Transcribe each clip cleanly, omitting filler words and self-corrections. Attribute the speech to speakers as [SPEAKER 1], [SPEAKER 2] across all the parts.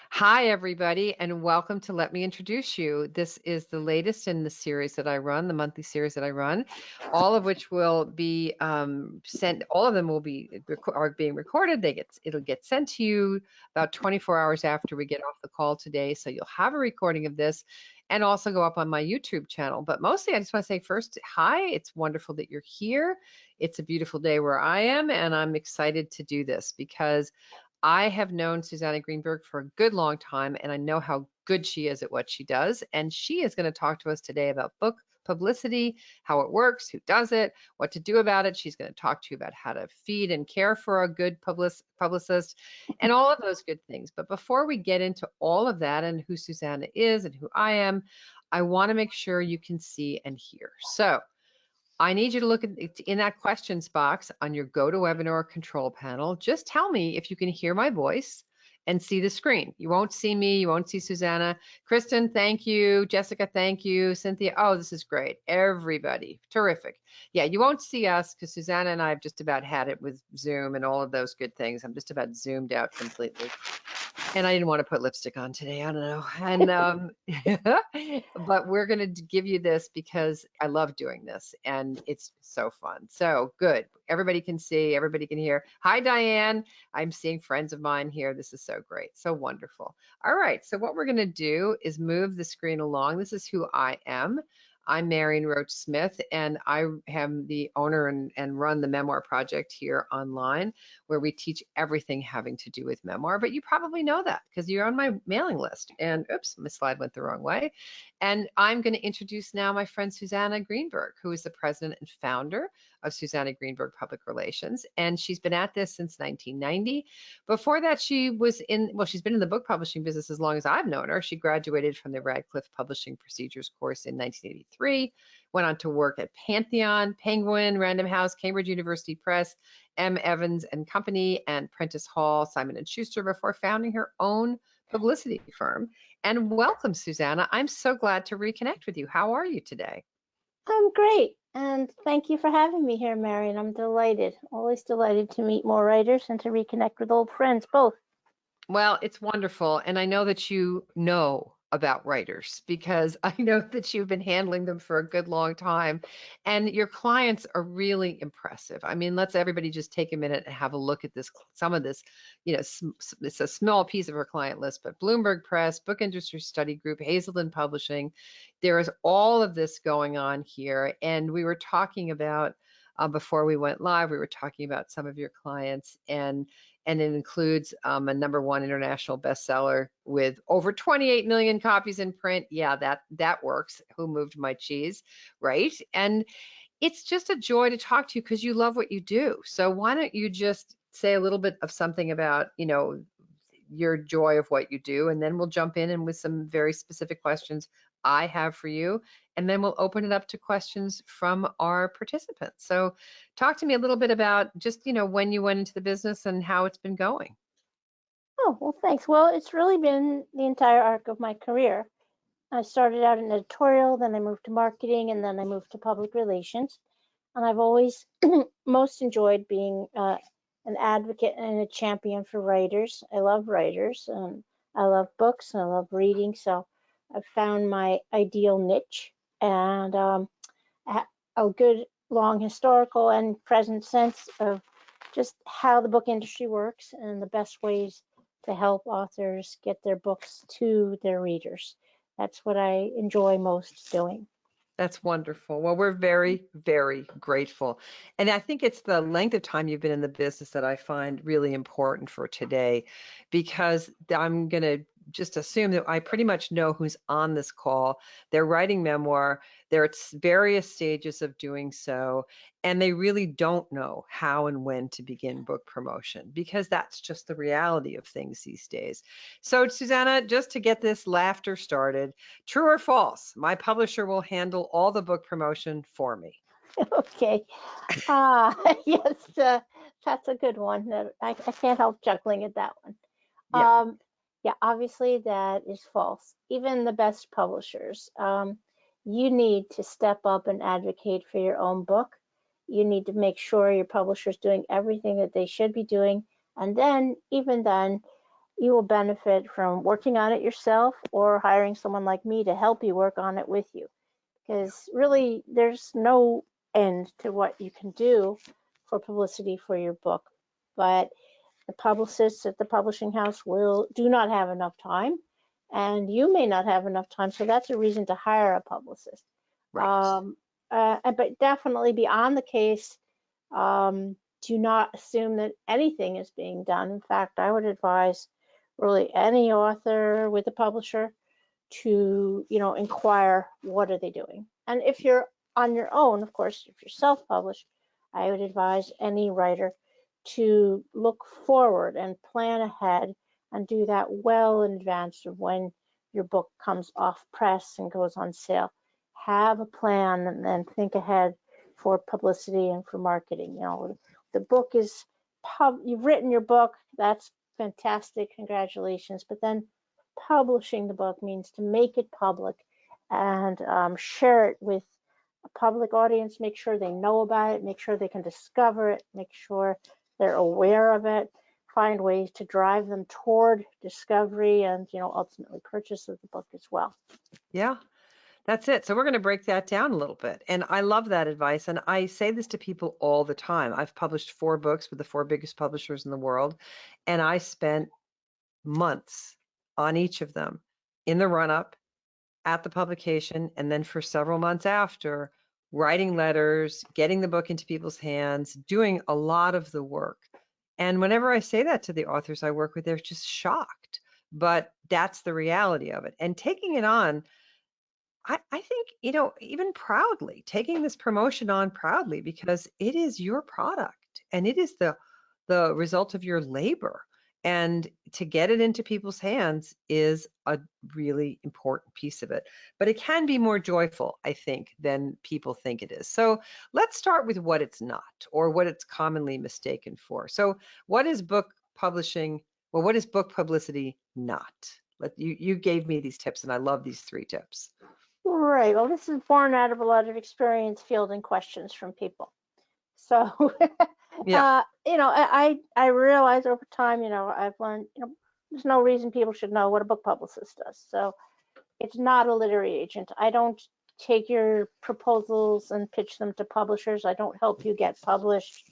[SPEAKER 1] Hi, everybody, and welcome to Let Me Introduce You. This is the latest in the series that I run, the monthly series that I run, all of which will be sent. All of them will be are being recorded. It'll get sent to you about 24 hours after we get off the call today. So you'll have a recording of this, and also go up on my YouTube channel. But mostly, I just want to say first, hi. It's wonderful that you're here. It's a beautiful day where I am, and I'm excited to do this because I have known Susannah Greenberg for a good long time, and I know how good she is at what she does. And she is going to talk to us today about book publicity, how it works, who does it, what to do about it. She's going to talk to you about how to feed and care for a good publicist and all of those good things. But before we get into all of that and who Susannah is and who I am, I want to make sure you can see and hear. So I need you to look in that questions box on your GoToWebinar control panel. Just tell me if you can hear my voice and see the screen. You won't see me, you won't see Susannah. Kristen, thank you. Jessica, thank you. Cynthia, oh, this is great. Everybody, terrific. Yeah, you won't see us because Susannah and I have just about had it with Zoom and all of those good things. I'm just about zoomed out completely. And I didn't want to put lipstick on today. I don't know. And but we're going to give you this because I love doing this and it's so fun. So good. Everybody can see, everybody can hear. Hi, Diane. I'm seeing friends of mine here. This is so great. So wonderful. All right. So what we're going to do is move the screen along. This is who I am. I'm Marion Roach Smith, and I am the owner and run the Memoir Project here online, where we teach everything having to do with memoir. But you probably know that because you're on my mailing list. And oops, my slide went the wrong way. And I'm going to introduce now my friend Susannah Greenberg, who is the president and founder of Susannah Greenberg Public Relations. And she's been at this since 1990. Before that, she's been in the book publishing business as long as I've known her. She graduated from the Radcliffe Publishing Procedures Course in 1983, went on to work at Pantheon, Penguin, Random House, Cambridge University Press, M. Evans and Company, and Prentice Hall, Simon and Schuster, before founding her own publicity firm. And welcome, Susannah. I'm so glad to reconnect with you. How are you today?
[SPEAKER 2] I'm great, and thank you for having me here, Marion. I'm delighted, always delighted to meet more writers and to reconnect with old friends, both.
[SPEAKER 1] Well, it's wonderful. And I know that you know about writers because I know that you've been handling them for a good long time. And your clients are really impressive. I mean, let's everybody just take a minute and have a look at this, some of this, it's a small piece of her client list, but Bloomberg Press, Book Industry Study Group, Hazelden Publishing, there is all of this going on here. And we were talking about, before we went live, we were talking about some of your clients, and it includes a #1 international bestseller with over 28 million copies in print. Yeah, that works. Who moved my cheese, right? And it's just a joy to talk to you because you love what you do. So why don't you just say a little bit of something about, your joy of what you do, and then we'll jump in and with some very specific questions I have for you, and then we'll open it up to questions from our participants. So talk to me a little bit about just, when you went into the business and how it's been going.
[SPEAKER 2] Oh, well, thanks. Well, it's really been the entire arc of my career. I started out in editorial, then I moved to marketing, and then I moved to public relations. And I've always most enjoyed being an advocate and a champion for writers. I love writers, and I love books, and I love reading. So I've found my ideal niche, and a good long historical and present sense of just how the book industry works and the best ways to help authors get their books to their readers. That's what I enjoy most doing.
[SPEAKER 1] That's wonderful. Well, we're very, very grateful. And I think it's the length of time you've been in the business that I find really important for today, because I'm going to just assume that I pretty much know who's on this call. They're writing memoir. They're at various stages of doing so, and they really don't know how and when to begin book promotion, because that's just the reality of things these days. So, Susannah, just to get this laughter started, true or false, my publisher will handle all the book promotion for me?
[SPEAKER 2] Okay. Yes, that's a good one. I can't help chuckling at that one.
[SPEAKER 1] Yeah.
[SPEAKER 2] Yeah, obviously that is false. Even the best publishers, you need to step up and advocate for your own book. You need to make sure your publisher is doing everything that they should be doing. And then, even then, you will benefit from working on it yourself or hiring someone like me to help you work on it with you. Because really, there's no end to what you can do for publicity for your book. But the publicists at the publishing house do not have enough time, and you may not have enough time. So that's a reason to hire a publicist.
[SPEAKER 1] Right.
[SPEAKER 2] But definitely beyond the case, do not assume that anything is being done. In fact, I would advise really any author with a publisher to, inquire what are they doing. And if you're on your own, of course, if you're self-published, I would advise any writer to look forward and plan ahead and do that well in advance of when your book comes off press and goes on sale. Have a plan and then think ahead for publicity and for marketing. The book is you've written your book, that's fantastic, congratulations. But then publishing the book means to make it public and share it with a public audience, make sure they know about it, make sure they can discover it, make sure they're aware of it, find ways to drive them toward discovery and, ultimately purchase of the book as well.
[SPEAKER 1] Yeah. That's it. So we're going to break that down a little bit. And I love that advice. And I say this to people all the time. I've published 4 books with the 4 biggest publishers in the world. And I spent months on each of them in the run up, at the publication, and then for several months after, writing letters, getting the book into people's hands, doing a lot of the work. And whenever I say that to the authors I work with, they're just shocked. But that's the reality of it. And taking it on, I think, even proudly, taking this promotion on proudly, because it is your product and it is the result of your labor. And to get it into people's hands is a really important piece of it. But it can be more joyful, I think, than people think it is. So let's start with what it's not, or what it's commonly mistaken for. So what is book publishing? Well, what is book publicity not? You gave me these tips, and I love these 3 tips.
[SPEAKER 2] Right. Well, this is born out of a lot of experience fielding questions from people. So,
[SPEAKER 1] Yeah.
[SPEAKER 2] I realize over time, I've learned, there's no reason people should know what a book publicist does. So it's not a literary agent. I don't take your proposals and pitch them to publishers. I don't help you get published.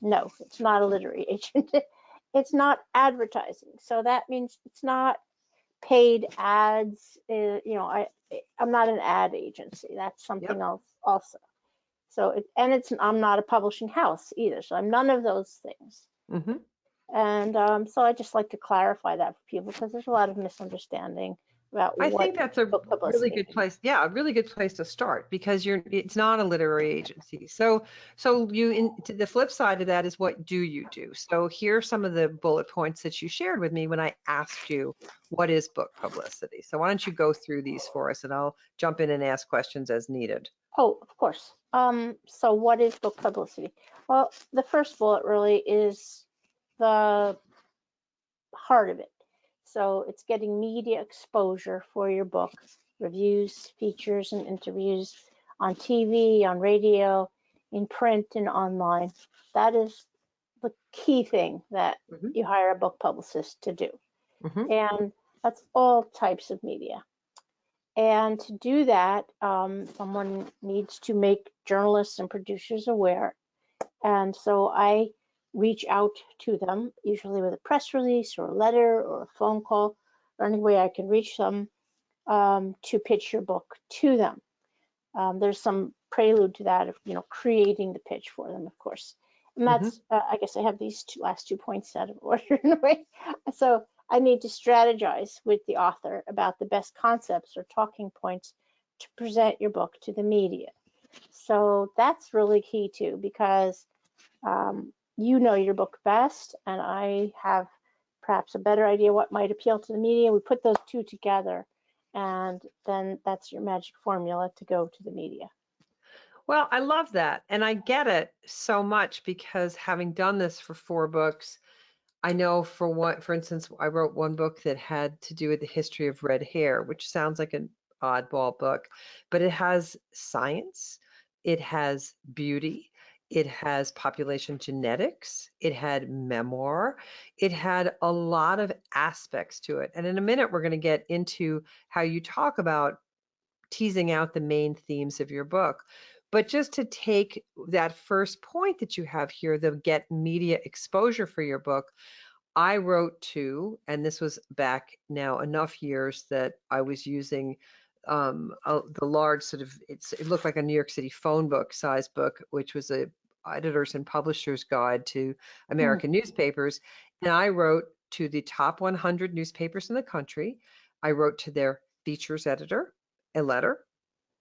[SPEAKER 2] No, it's not a literary agent. It's not advertising. So that means it's not paid ads. I'm not an ad agency. That's something
[SPEAKER 1] Yep.
[SPEAKER 2] else also. So I'm not a publishing house either. So I'm none of those things.
[SPEAKER 1] Mm-hmm.
[SPEAKER 2] And so I just like to clarify that for people because there's a lot of misunderstanding about
[SPEAKER 1] I
[SPEAKER 2] what
[SPEAKER 1] think that's a
[SPEAKER 2] book
[SPEAKER 1] really
[SPEAKER 2] publicity
[SPEAKER 1] good
[SPEAKER 2] is.
[SPEAKER 1] place. Yeah, a really good place to start, because it's not a literary agency. So the flip side of that is, what do you do? So here are some of the bullet points that you shared with me when I asked you, what is book publicity? So why don't you go through these for us, and I'll jump in and ask questions as needed.
[SPEAKER 2] Oh, of course. So what is book publicity? Well, the first bullet really is the heart of it. So it's getting media exposure for your book, reviews, features, and interviews on TV, on radio, in print, and online. That is the key thing that
[SPEAKER 1] Mm-hmm.
[SPEAKER 2] you hire a book publicist to do.
[SPEAKER 1] Mm-hmm.
[SPEAKER 2] And that's all types of media. And to do that, someone needs to make journalists and producers aware. And so I reach out to them, usually with a press release or a letter or a phone call, or any way I can reach them to pitch your book to them. There's some prelude to that of, creating the pitch for them, of course. And
[SPEAKER 1] Mm-hmm.
[SPEAKER 2] that's, I guess I have these last 2 points out of order in a way. So I need to strategize with the author about the best concepts or talking points to present your book to the media. So that's really key too, because you know your book best, and I have perhaps a better idea what might appeal to the media. We put those 2 together, and then that's your magic formula to go to the media.
[SPEAKER 1] Well, I love that. And I get it so much, because having done this for 4 books, I know for instance, I wrote one book that had to do with the history of red hair, which sounds like an oddball book, but it has science, it has beauty, it has population genetics, it had memoir, it had a lot of aspects to it. And in a minute, we're going to get into how you talk about teasing out the main themes of your book. But just to take that first point that you have here, the get media exposure for your book, I wrote and this was back now enough years that I was using the large sort of, it looked like a New York City phone book size book, which was a editor's and publisher's guide to
[SPEAKER 2] Hmm.
[SPEAKER 1] American newspapers. And I wrote to the top 100 newspapers in the country. I wrote to their features editor a letter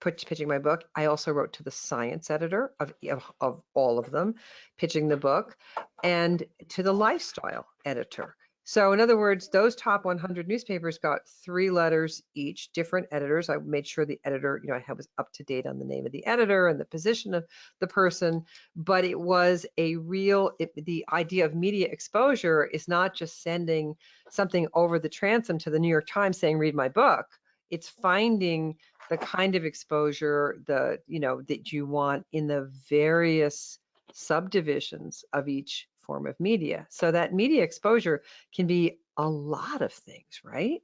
[SPEAKER 1] pitching my book. I also wrote to the science editor of all of them, pitching the book, and to the lifestyle editor. So in other words, those top 100 newspapers got 3 letters each, different editors. I made sure the editor, I was up to date on the name of the editor and the position of the person, but it was the idea of media exposure is not just sending something over the transom to the New York Times saying, read my book. It's finding the kind of exposure that you want in the various subdivisions of each form of media. So that media exposure can be a lot of things, right?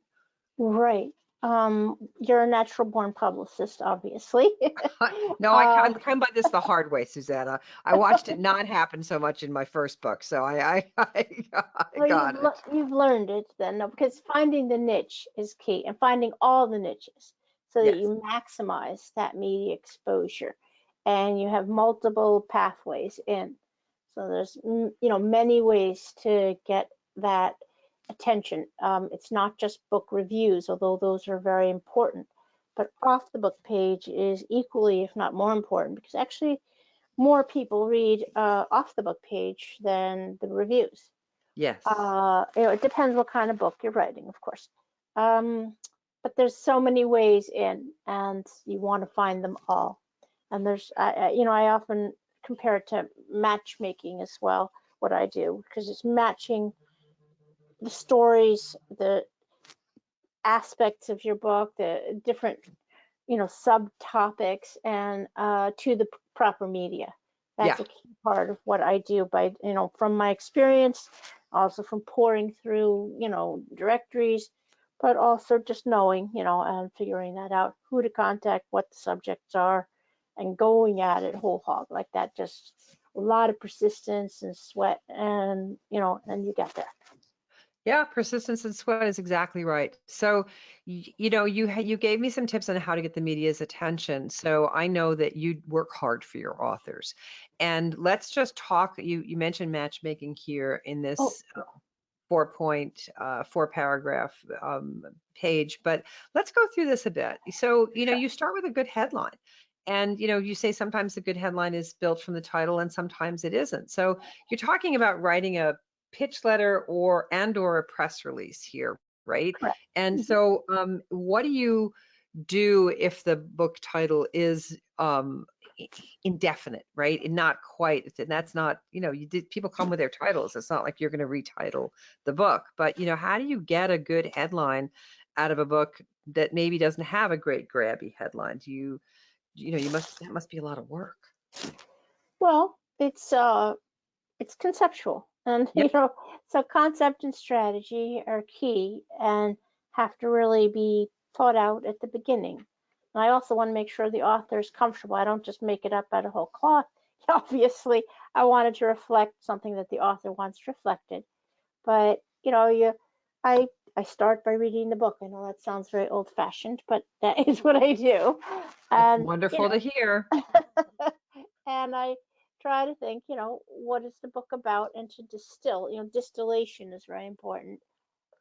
[SPEAKER 2] Right. You're a natural born publicist, obviously.
[SPEAKER 1] No,
[SPEAKER 2] uh,
[SPEAKER 1] I'm come by this the hard way, Susannah. I watched it not happen so much in my first book, so I
[SPEAKER 2] well,
[SPEAKER 1] got it.
[SPEAKER 2] you've learned it then, no, because finding the niche is key, and finding all the niches so that
[SPEAKER 1] Yes.
[SPEAKER 2] you maximize that media exposure, and you have multiple pathways in. So there's many ways to get that attention. It's not just book reviews, although those are very important, but off the book page is equally, if not more important, because actually more people read off the book page than the reviews.
[SPEAKER 1] Yes.
[SPEAKER 2] It depends what kind of book you're writing, of course. Um, but there's so many ways in, and you want to find them all. And I often compare it to matchmaking as well, what I do, because it's matching the stories, the aspects of your book, the different, subtopics, and to the proper media.
[SPEAKER 1] Yeah.
[SPEAKER 2] That's a key part of what I do by, from my experience, also from pouring through, directories, but also just knowing, and figuring that out, who to contact, what the subjects are, and going at it whole hog like that. Just a lot of persistence and sweat, and, and you get there.
[SPEAKER 1] Yeah, persistence and sweat is exactly right. So, you gave me some tips on how to get the media's attention. So I know that you work hard for your authors. And let's just talk. You mentioned matchmaking here in
[SPEAKER 2] Oh,
[SPEAKER 1] this 4 paragraph page, but let's go through this a bit. So,
[SPEAKER 2] sure.
[SPEAKER 1] you start with a good headline. And, you say sometimes a good headline is built from the title and sometimes it isn't. So you're talking about writing a pitch letter or a press release here, right?
[SPEAKER 2] Correct.
[SPEAKER 1] And
[SPEAKER 2] Mhm.
[SPEAKER 1] so what do you do if the book title is indefinite, right? And not quite, and that's not, people come with their titles. It's not like you're going to retitle the book, but how do you get a good headline out of a book that maybe doesn't have a great grabby headline? That must be a lot of work.
[SPEAKER 2] Well, it's conceptual, and
[SPEAKER 1] Yep.
[SPEAKER 2] so concept and strategy are key and have to really be thought out at the beginning. And I also want to make sure the author is comfortable. I don't just make it up out of whole cloth. Obviously, I wanted to reflect something that the author wants reflected. But I I start by reading the book. I know that sounds very old-fashioned, but that is what I do.
[SPEAKER 1] It's
[SPEAKER 2] And
[SPEAKER 1] wonderful to hear.
[SPEAKER 2] and I try to think, what is the book about, and to distill. Distillation is very important,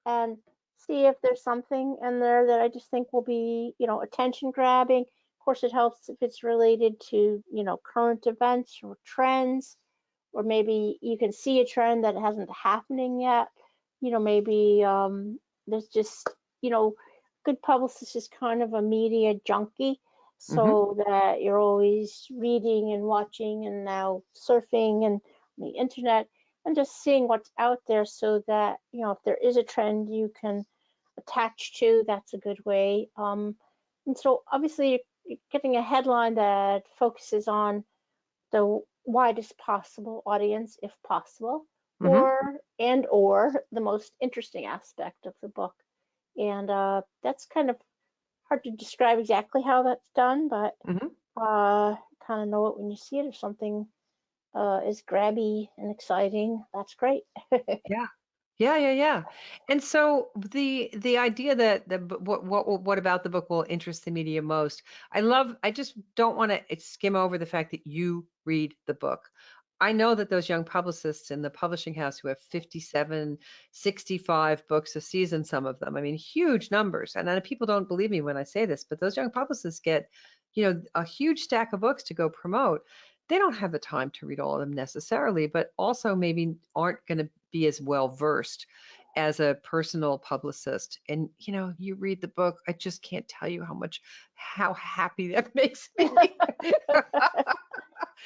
[SPEAKER 2] and see if there's something in there that I just think will be, attention grabbing. Of course, it helps if it's related to, current events or trends, or maybe you can see a trend that hasn't happening yet. Maybe there's just, you know, good publicist is kind of a media junkie,
[SPEAKER 1] Hmm.
[SPEAKER 2] so that you're always reading and watching and now surfing and on the internet and just seeing what's out there, so that, if there is a trend you can attach to, that's a good way. And so obviously you're getting a headline that focuses on the widest possible audience if possible,
[SPEAKER 1] Hmm.
[SPEAKER 2] or the most interesting aspect of the book. And that's kind of hard to describe exactly how that's done, but
[SPEAKER 1] Hmm.
[SPEAKER 2] kind of know it when you see it. If something is grabby and exciting, that's great.
[SPEAKER 1] Yeah. Yeah, yeah, yeah. And so the idea that what about the book will interest the media most? I just don't want to skim over the fact that you read the book. I know that those young publicists in the publishing house who have 57, 65 books a season, some of them, I mean, huge numbers. And then people don't believe me when I say this, but those young publicists get, a huge stack of books to go promote. They don't have the time to read all of them necessarily, but also maybe aren't going to be as well versed as a personal publicist. And you read the book, I just can't tell you how happy that makes me.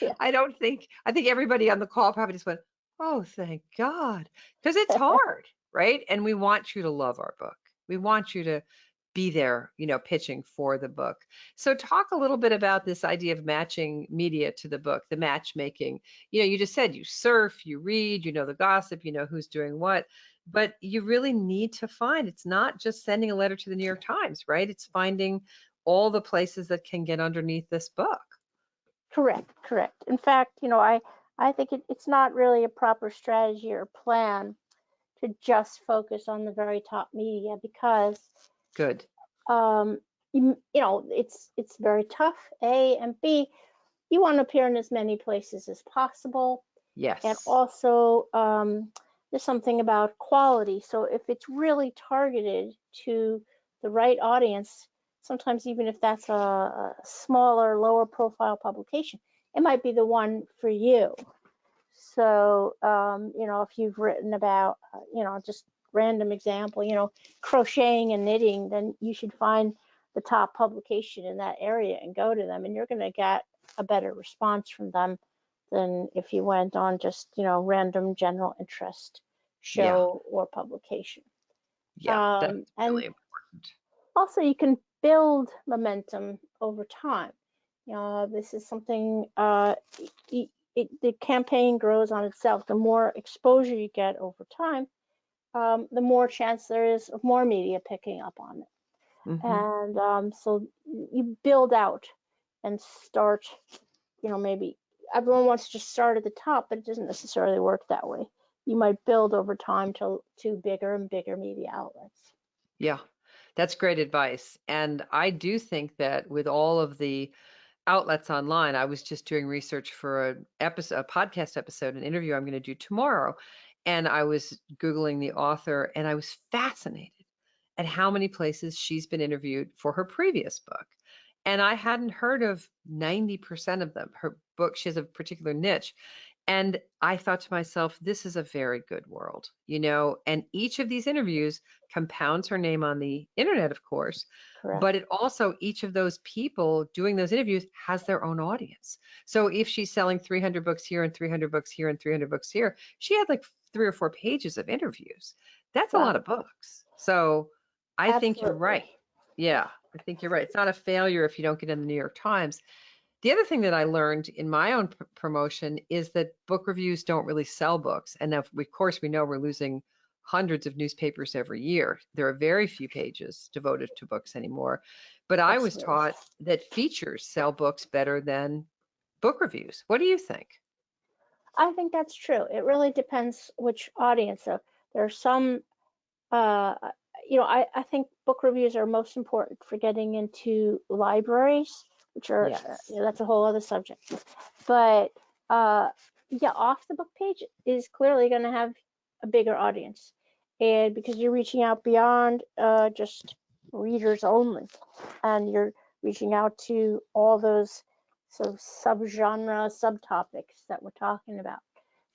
[SPEAKER 2] Yeah.
[SPEAKER 1] I think everybody on the call probably just went, oh, thank God, because it's hard, right? And we want you to love our book. We want you to be there, pitching for the book. So talk a little bit about this idea of matching media to the book, the matchmaking. You just said you surf, you read, the gossip, who's doing what, but you really need to find, it's not just sending a letter to the New York Times, right? It's finding all the places that can get underneath this book.
[SPEAKER 2] Correct. In fact, I think it's not really a proper strategy or plan to just focus on the very top media because
[SPEAKER 1] Good.
[SPEAKER 2] um, it's very tough. A and B, you want to appear in as many places as possible, and
[SPEAKER 1] Yes.
[SPEAKER 2] also there's something about quality. So if it's really targeted to the right audience, sometimes even if that's a smaller, lower profile publication, it might be the one for you. So, if you've written about, just random example, crocheting and knitting, then you should find the top publication in that area and go to them, and you're going to get a better response from them than if you went on just, random general interest
[SPEAKER 1] Yeah.
[SPEAKER 2] show or publication.
[SPEAKER 1] Yeah. That's
[SPEAKER 2] And
[SPEAKER 1] really important.
[SPEAKER 2] also, you can build momentum over time. This is something, the campaign grows on itself. The more exposure you get over time, the more chance there is of more media picking up on it.
[SPEAKER 1] Hmm.
[SPEAKER 2] And so you build out and start, maybe everyone wants to just start at the top, but it doesn't necessarily work that way. You might build over time to bigger and bigger media outlets.
[SPEAKER 1] Yeah. That's great advice. And I do think that with all of the outlets online, I was just doing research for a podcast episode, an interview I'm going to do tomorrow. And I was Googling the author and I was fascinated at how many places she's been interviewed for her previous book. And I hadn't heard of 90% of them. Her book, she has a particular niche. And I thought to myself, this is a very good world, and each of these interviews compounds her name on the internet, of course,
[SPEAKER 2] Correct.
[SPEAKER 1] but it also, each of those people doing those interviews has their own audience. So if she's selling 300 books here and 300 books here and 300 books here, she had like 3 or 4 pages of interviews. That's a lot
[SPEAKER 2] Wow.
[SPEAKER 1] of books. So I think you're right.
[SPEAKER 2] Absolutely.
[SPEAKER 1] Yeah, I think you're right. It's not a failure if you don't get in the New York Times. The other thing that I learned in my own promotion is that book reviews don't really sell books. And now, of course, we know we're losing hundreds of newspapers every year. There are very few pages devoted to books anymore. But I was
[SPEAKER 2] Absolutely.
[SPEAKER 1] taught that features sell books better than book reviews. What do you think?
[SPEAKER 2] I think that's true. It really depends which audience. So there are some, uh, I think book reviews are most important for getting into libraries, which are,
[SPEAKER 1] Yes.
[SPEAKER 2] that's a whole other subject. But uh, yeah, off the book page is clearly going to have a bigger audience. And because you're reaching out beyond just readers only, and you're reaching out to all those sort of subgenre, subtopics that we're talking about.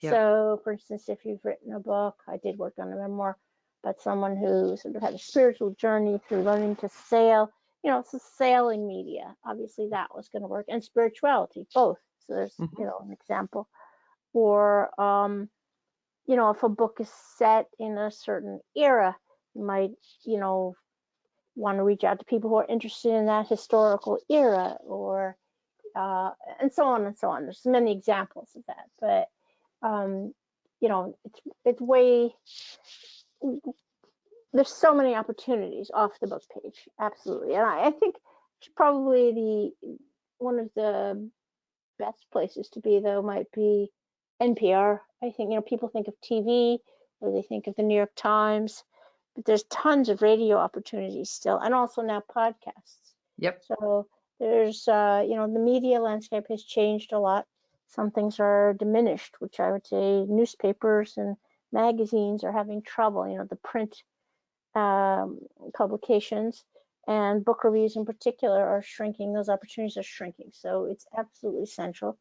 [SPEAKER 1] Yep.
[SPEAKER 2] So, for instance, if you've written a book, I did work on a memoir about someone who sort of had a spiritual journey through learning to sail. It's a sailing media. Obviously, that was going to work, and spirituality, both. So there's,
[SPEAKER 1] Hmm.
[SPEAKER 2] an example. Or, if a book is set in a certain era, you might, want to reach out to people who are interested in that historical era, or and so on and so on. There's many examples of that, but you know, it's way, there's so many opportunities off the book page, absolutely. And I think probably one of the best places to be, though, might be NPR. I think, you know, people think of TV or they think of the New York Times, but there's tons of radio opportunities still, and also now podcasts.
[SPEAKER 1] Yep.
[SPEAKER 2] So there's, you know, the media landscape has changed a lot. Some things are diminished, which I would say newspapers and magazines are having trouble. You know, the print publications and book reviews in particular are shrinking. Those opportunities are shrinking. So it's absolutely essential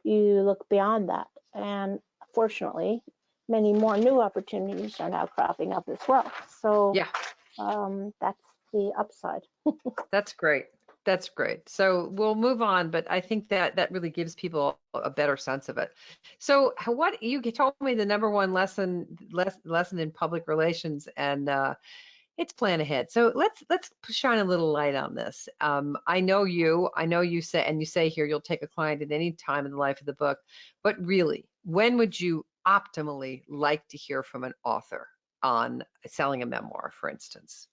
[SPEAKER 2] you look beyond that. And fortunately, many more new opportunities are now cropping up as well. So
[SPEAKER 1] yeah,
[SPEAKER 2] that's the upside.
[SPEAKER 1] that's great. That's great. So we'll move on, but I think that really gives people a better sense of it. So what you told me the number one lesson in public relations, and it's plan ahead. So let's shine a little light on this. I know you say, and you say here you'll take a client at any time in the life of the book, but really, when would you optimally like to hear from an author on selling a memoir, for instance?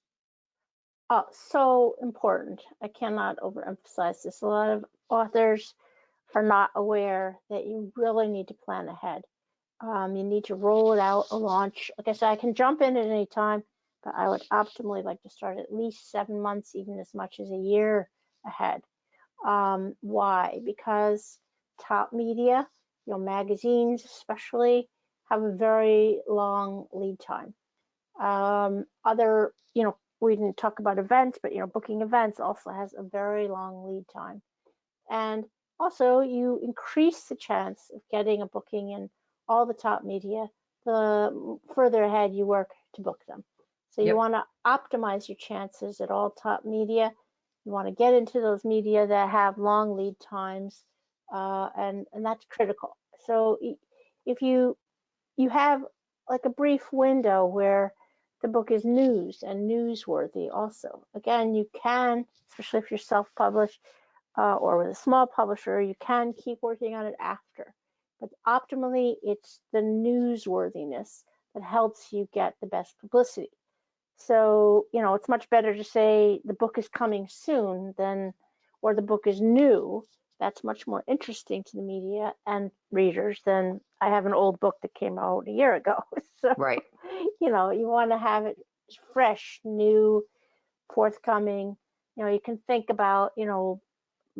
[SPEAKER 2] So important. I cannot overemphasize this. A lot of authors are not aware that you really need to plan ahead. You need to roll it out, a launch. Like I said, I can jump in at any time, but I would optimally like to start at least 7 months, even as much as a year ahead. Why? Because top media, you know, magazines especially, have a very long lead time. Other, you know, we didn't talk about events, but, you know, booking events also has a very long lead time. And also you increase the chance of getting a booking in all the top media, the further ahead you work to book them. So you want to optimize your chances at all top media. You want to get into those media that have long lead times, and that's critical. So if you have like a brief window where the book is news and newsworthy also. Again, you can, especially if you're self-published or with a small publisher, you can keep working on it after. But optimally, it's the newsworthiness that helps you get the best publicity. So, you know, it's much better to say the book is coming soon than, or the book is new. That's much more interesting to the media and readers than I have an old book that came out a year ago. So,
[SPEAKER 1] Right.
[SPEAKER 2] you know, you want to have it fresh, new, forthcoming. You know, you can think about, you know,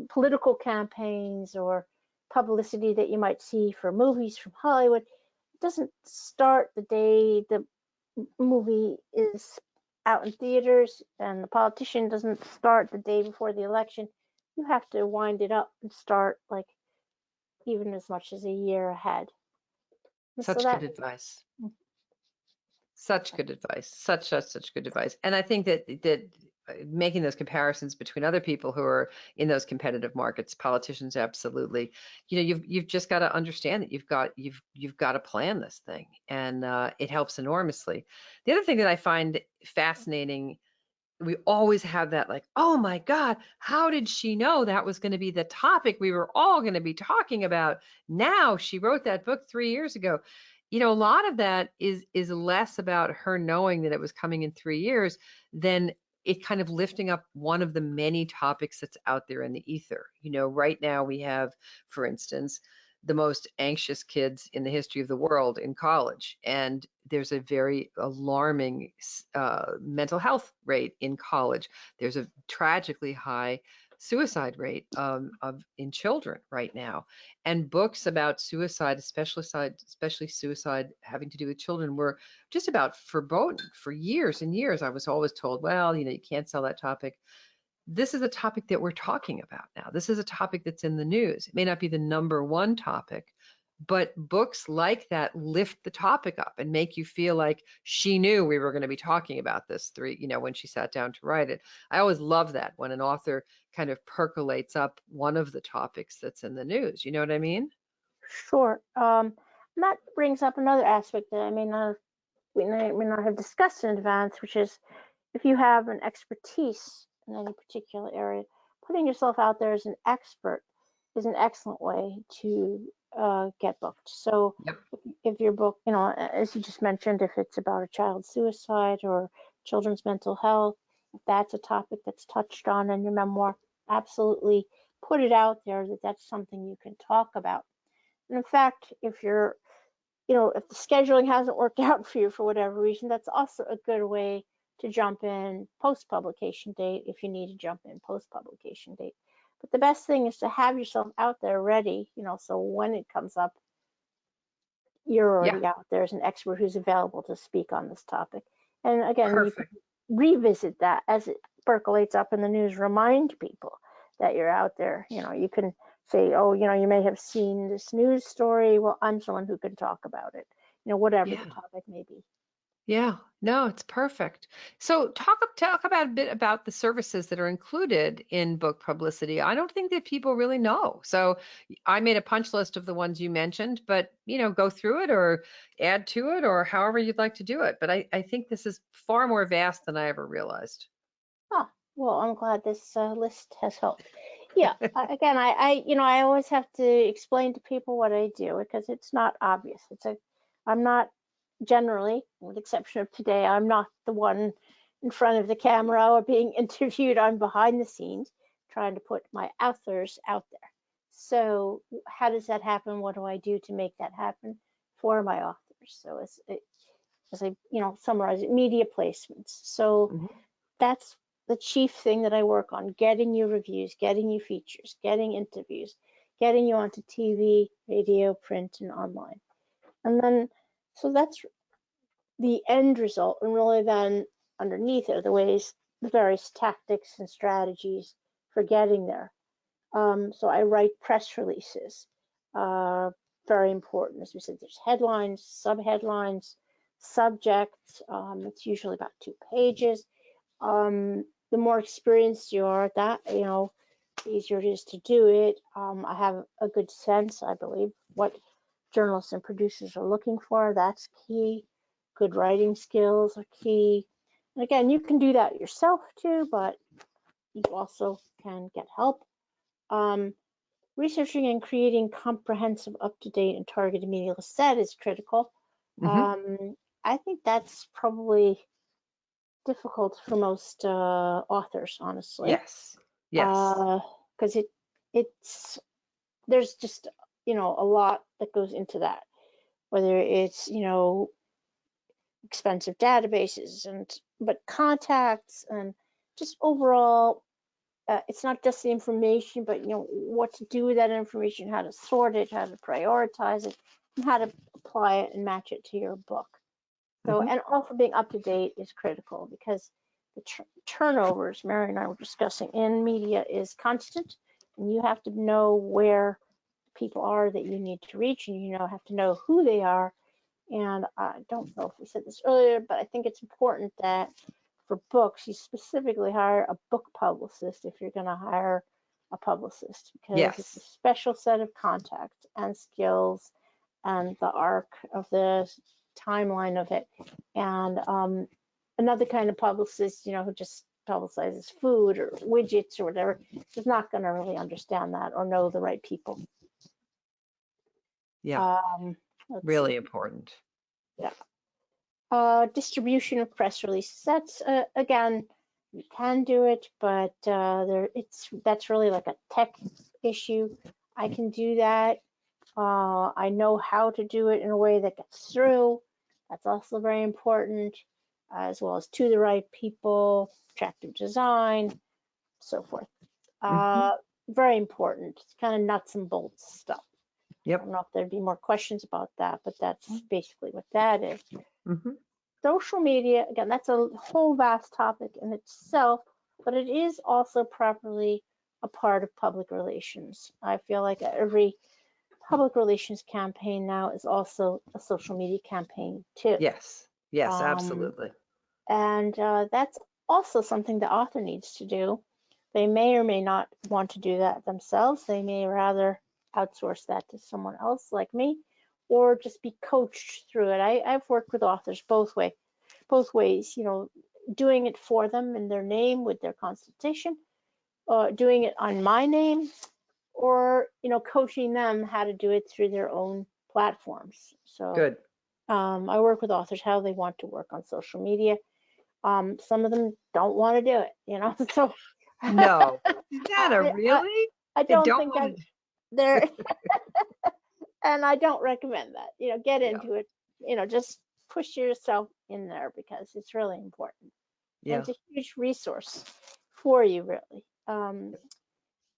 [SPEAKER 2] political campaigns or publicity that you might see for movies from Hollywood. It doesn't start the day the movie is out in theaters, and the politician doesn't start the day before the election. You have to wind it up and start like even as much as a year ahead. And so
[SPEAKER 1] Such
[SPEAKER 2] that,
[SPEAKER 1] good advice. Such good advice. Such good advice. And I think that making those comparisons between other people who are in those competitive markets, politicians, absolutely. You know, you've just got to understand that you've got to plan this thing, and it helps enormously. The other thing that I find fascinating, we always have that like, oh my God, how did she know that was going to be the topic we were all going to be talking about? Now she wrote that book 3 years ago. You know, a lot of that is less about her knowing that it was coming in 3 years than it kind of lifting up one of the many topics that's out there in the ether. You know, right now we have, for instance, the most anxious kids in the history of the world in college. And there's a very alarming mental health rate in college. There's a tragically high suicide rate in children right now. And books about suicide, especially suicide having to do with children, were just about verboten for years and years. I was always told, well, you know, you can't sell that topic. This is a topic that we're talking about now. This is a topic that's in the news. It may not be the number one topic, but books like that lift the topic up and make you feel like she knew we were going to be talking about this when she sat down to write it. I always love that when an author kind of percolates up one of the topics that's in the news. You know what I mean?
[SPEAKER 2] sure. That brings up another aspect that we may not have discussed in advance, which is if you have an expertise in any particular area, putting yourself out there as an expert is an excellent way to get booked. So
[SPEAKER 1] Yep.
[SPEAKER 2] if your book, as you just mentioned, if it's about a child's suicide or children's mental health, if that's a topic that's touched on in your memoir, absolutely put it out there that that's something you can talk about. And in fact, if you're, if the scheduling hasn't worked out for you for whatever reason, that's also a good way to jump in post-publication date if you need to jump in post-publication date. But the best thing is to have yourself out there ready, so when it comes up, you're
[SPEAKER 1] Yeah.
[SPEAKER 2] already out there as an expert who's available to speak on this topic. And again, you can
[SPEAKER 1] Perfect.
[SPEAKER 2] revisit that as it percolates up in the news, remind people that you're out there. You can say, oh, you may have seen this news story. Well, I'm someone who can talk about it, whatever
[SPEAKER 1] Yeah.
[SPEAKER 2] the topic may be.
[SPEAKER 1] Yeah, no, it's perfect. So talk about a bit about the services that are included in book publicity. I don't think that people really know. So I made a punch list of the ones you mentioned, but go through it or add to it or however you'd like to do it. But I think this is far more vast than I ever realized.
[SPEAKER 2] Oh, well, I'm glad this list has helped. Yeah, again, I always have to explain to people what I do because it's not obvious. I'm not generally, with the exception of today, I'm not the one in front of the camera or being interviewed. I'm behind the scenes trying to put my authors out there. So how does that happen? What do I do to make that happen for my authors? So as I, summarize it, media placements. So
[SPEAKER 1] Mhm.
[SPEAKER 2] that's the chief thing that I work on, getting you reviews, getting you features, getting interviews, getting you onto TV, radio, print, and online. And then, so that's the end result. And really then underneath are the various tactics and strategies for getting there. So I write press releases, very important. As we said, there's headlines, subheadlines, subjects. It's usually about 2 pages. The more experienced you are at that, the easier it is to do it. I have a good sense, I believe, what journalists and producers are looking for. That's key. Good writing skills are key. And again, you can do that yourself too, but you also can get help. Researching and creating comprehensive, up-to-date, and targeted media lists, that is critical.
[SPEAKER 1] Mhm.
[SPEAKER 2] I think that's probably difficult for most authors, honestly,
[SPEAKER 1] Yes. Yes.
[SPEAKER 2] because it's there's just a lot that goes into that, whether it's expensive databases but contacts and just overall, it's not just the information, but what to do with that information, how to sort it, how to prioritize it, and how to apply it and match it to your book. So,
[SPEAKER 1] Mhm.
[SPEAKER 2] and also being up to date is critical because the turnovers Mary and I were discussing in media is constant, and you have to know where people are that you need to reach, and have to know who they are. And I don't know if we said this earlier, but I think it's important that for books, you specifically hire a book publicist if you're going to hire a publicist, because it's a
[SPEAKER 1] Yes.
[SPEAKER 2] special set of contacts and skills and the arc of the timeline of it. And another kind of publicist, who just publicizes food or widgets or whatever, is not going to really understand that or know the right people.
[SPEAKER 1] Yeah.
[SPEAKER 2] Let's see.
[SPEAKER 1] Really important.
[SPEAKER 2] Yeah. Distribution of press releases. That's again, you can do it, but that's really like a tech issue. I can do that. I know how to do it in a way that gets through. That's also very important, as well as to the right people, attractive design, so forth.
[SPEAKER 1] Mhm.
[SPEAKER 2] Very important. It's kind of nuts and bolts stuff. I
[SPEAKER 1] Yep.
[SPEAKER 2] don't know if there'd be more questions about that, but that's basically what that is.
[SPEAKER 1] Mhm.
[SPEAKER 2] Social media, again, that's a whole vast topic in itself, but it is also properly a part of public relations. I feel like every public relations campaign now is also a social media campaign too.
[SPEAKER 1] Yes. Yes,
[SPEAKER 2] Um,
[SPEAKER 1] absolutely.
[SPEAKER 2] and that's also something the author needs to do. They may or may not want to do that themselves. They may rather outsource that to someone else like me, or just be coached through it. I've worked with authors both ways, doing it for them in their name with their consultation, doing it on my name, or, coaching them how to do it through their own platforms. So
[SPEAKER 1] Good.
[SPEAKER 2] I work with authors how they want to work on social media. Some of them don't want to do it, so
[SPEAKER 1] No. Susanna,
[SPEAKER 2] I, I,
[SPEAKER 1] really?
[SPEAKER 2] I
[SPEAKER 1] They
[SPEAKER 2] don't
[SPEAKER 1] don't
[SPEAKER 2] think
[SPEAKER 1] want
[SPEAKER 2] that
[SPEAKER 1] to.
[SPEAKER 2] they're, and I don't recommend that, get
[SPEAKER 1] Yeah.
[SPEAKER 2] into it, just push yourself in there because it's really important. And
[SPEAKER 1] Yeah.
[SPEAKER 2] it's a huge resource for you, really.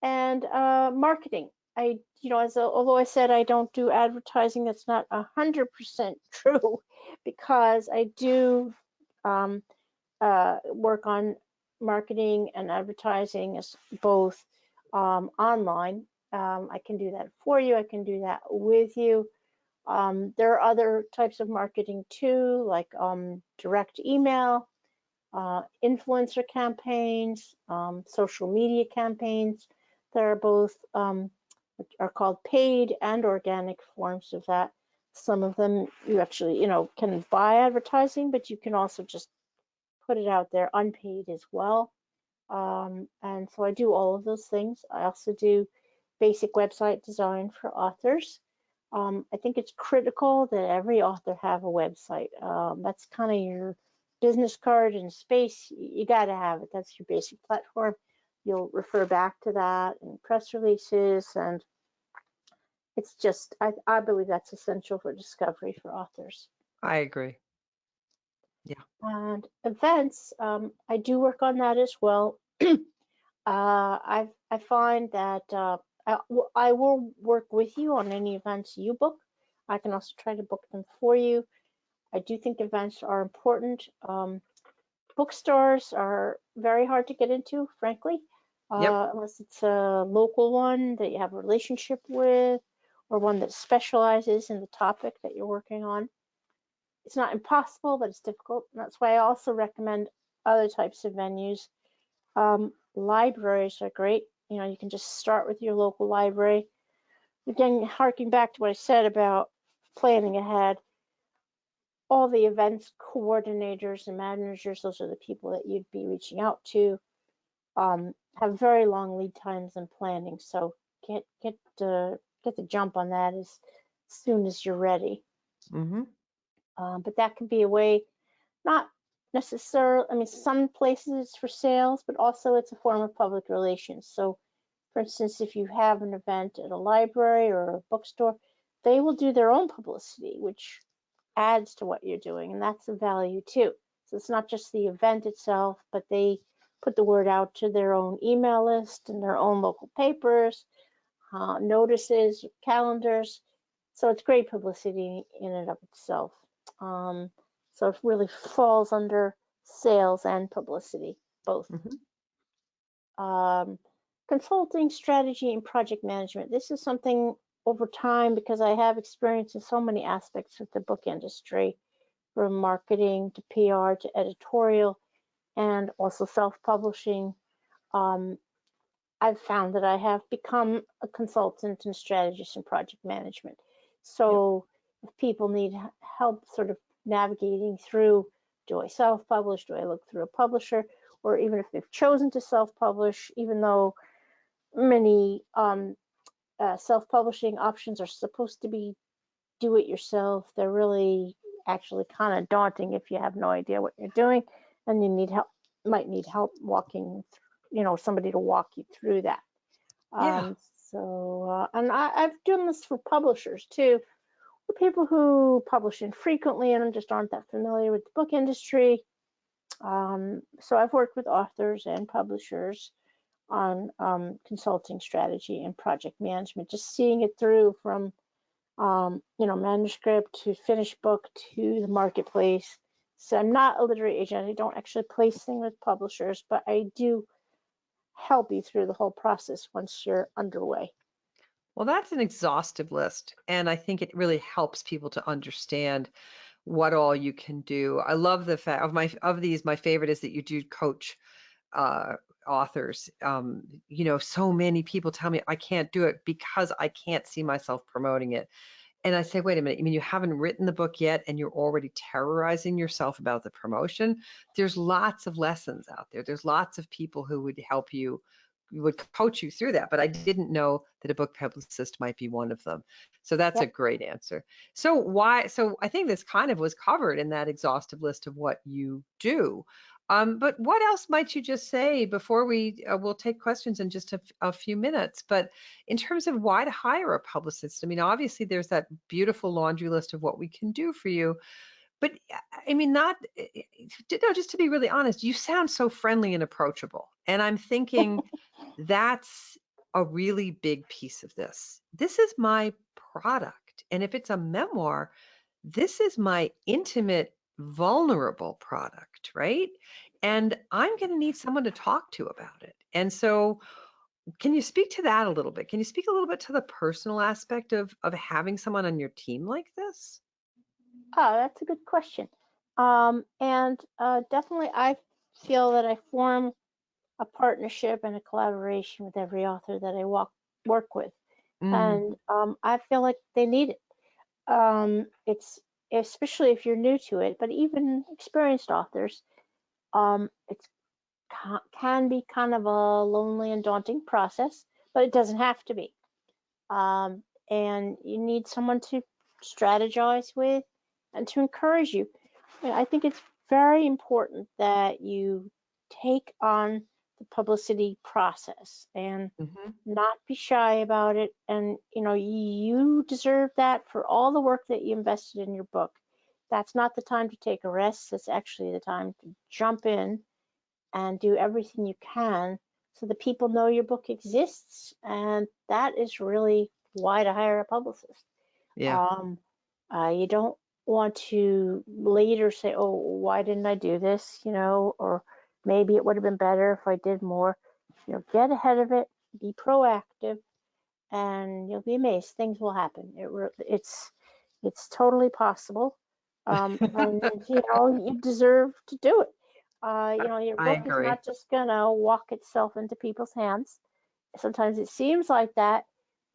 [SPEAKER 2] And marketing. Although I said I don't do advertising, that's not 100% true because I do um, work on marketing and advertising as both online. I can do that for you. I can do that with you. There are other types of marketing too, like direct email, influencer campaigns, social media campaigns. There are both are called paid and organic forms of that. Some of them you actually, can buy advertising, but you can also just put it out there unpaid as well. And so I do all of those things. I also do basic website design for authors. I think it's critical that every author have a website. That's kind of your business card in space. You got to have it. That's your basic platform. You'll refer back to that in press releases, and it's just, I believe that's essential for discovery for authors.
[SPEAKER 1] I agree. Yeah.
[SPEAKER 2] And events, I do work on that as well. I find that I will work with you on any events you book. I can also try to book them for you. I do think events are important. Bookstores are very hard to get into, frankly,
[SPEAKER 1] Yep.
[SPEAKER 2] unless it's a local one that you have a relationship with or one that specializes in the topic that you're working on. It's not impossible, but it's difficult. And that's why I also recommend other types of venues. Libraries are great. You can just start with your local library. Again, harking back to what I said about planning ahead, all the events coordinators and managers, those are the people that you'd be reaching out to, have very long lead times in planning. So get the jump on that as soon as you're ready.
[SPEAKER 1] Mm-hmm.
[SPEAKER 2] But that can be a way, not necessarily, I mean, some places it's for sales, but also it's a form of public relations. So for instance, if you have an event at a library or a bookstore, they will do their own publicity, which adds to what you're doing, and that's a value too. So it's not just the event itself, but they put the word out to their own email list and their own local papers, notices, calendars. So it's great publicity in and of itself. So it really falls under sales and publicity, both.
[SPEAKER 1] Mm-hmm.
[SPEAKER 2] Consulting, strategy, and project management. This is something over time because I have experience in so many aspects of the book industry, from marketing to PR to editorial and also self-publishing. I've found that I have become a consultant and strategist in project management. So if people need help sort of navigating through, do I self-publish? Do I look through a publisher? Or even if they've chosen to self-publish, even though many self-publishing options are supposed to be do it yourself, they're really actually kind of daunting if you have no idea what you're doing and you might need help walking, somebody to walk you through that.
[SPEAKER 1] Yeah.
[SPEAKER 2] And I've done this for publishers too, for people who publish infrequently and just aren't that familiar with the book industry. So I've worked with authors and publishers on consulting strategy and project management, just seeing it through from manuscript to finished book to the marketplace. So I'm not a literary agent. I don't actually place things with publishers, but I do help you through the whole process once you're underway.
[SPEAKER 1] Well, that's an exhaustive list, and I think it really helps people to understand what all you can do. I love the fact of these. My favorite is that you do coach uh, authors. So many people tell me I can't do it because I can't see myself promoting it. And I say, wait a minute, you mean you haven't written the book yet and you're already terrorizing yourself about the promotion? There's lots of lessons out there. There's lots of people who would help you would coach you through that, but I didn't know that a book publicist might be one of them. So that's a
[SPEAKER 2] Yep.
[SPEAKER 1] great answer. So I think this kind of was covered in that exhaustive list of what you do. But what else might you just say before we'll take questions in just a few minutes, but in terms of why to hire a publicist? I mean, obviously there's that beautiful laundry list of what we can do for you, but I mean, no, just to be really honest, you sound so friendly and approachable. And I'm thinking that's a really big piece of this. This is my product. And if it's a memoir, this is my intimate, vulnerable product, right? And I'm going to need someone to talk to about it. And so, can you speak to that a little bit? Can you speak a little bit to the personal aspect of having someone on your team like this?
[SPEAKER 2] Oh, that's a good question. And definitely, I feel that I form a partnership and a collaboration with every author that I work with,
[SPEAKER 1] Mm,
[SPEAKER 2] and I feel like they need it. It's especially if you're new to it, but even experienced authors, it's can be kind of a lonely and daunting process, but it doesn't have to be. And you need someone to strategize with and to encourage you. And I think it's very important that you take on the publicity process and
[SPEAKER 1] mhm.
[SPEAKER 2] not be shy about it. And you deserve that for all the work that you invested in your book. That's not the time to take a rest. That's actually the time to jump in and do everything you can so that people know your book exists. And that is really why to hire a publicist.
[SPEAKER 1] Yeah.
[SPEAKER 2] Um, you don't want to later say, oh, why didn't I do this? Or maybe it would have been better if I did more. Get ahead of it, be proactive, and you'll be amazed. Things will happen. It's totally possible. And you deserve to do it. Your
[SPEAKER 1] I
[SPEAKER 2] book is
[SPEAKER 1] agree.
[SPEAKER 2] not just gonna walk itself into people's hands. Sometimes it seems like that.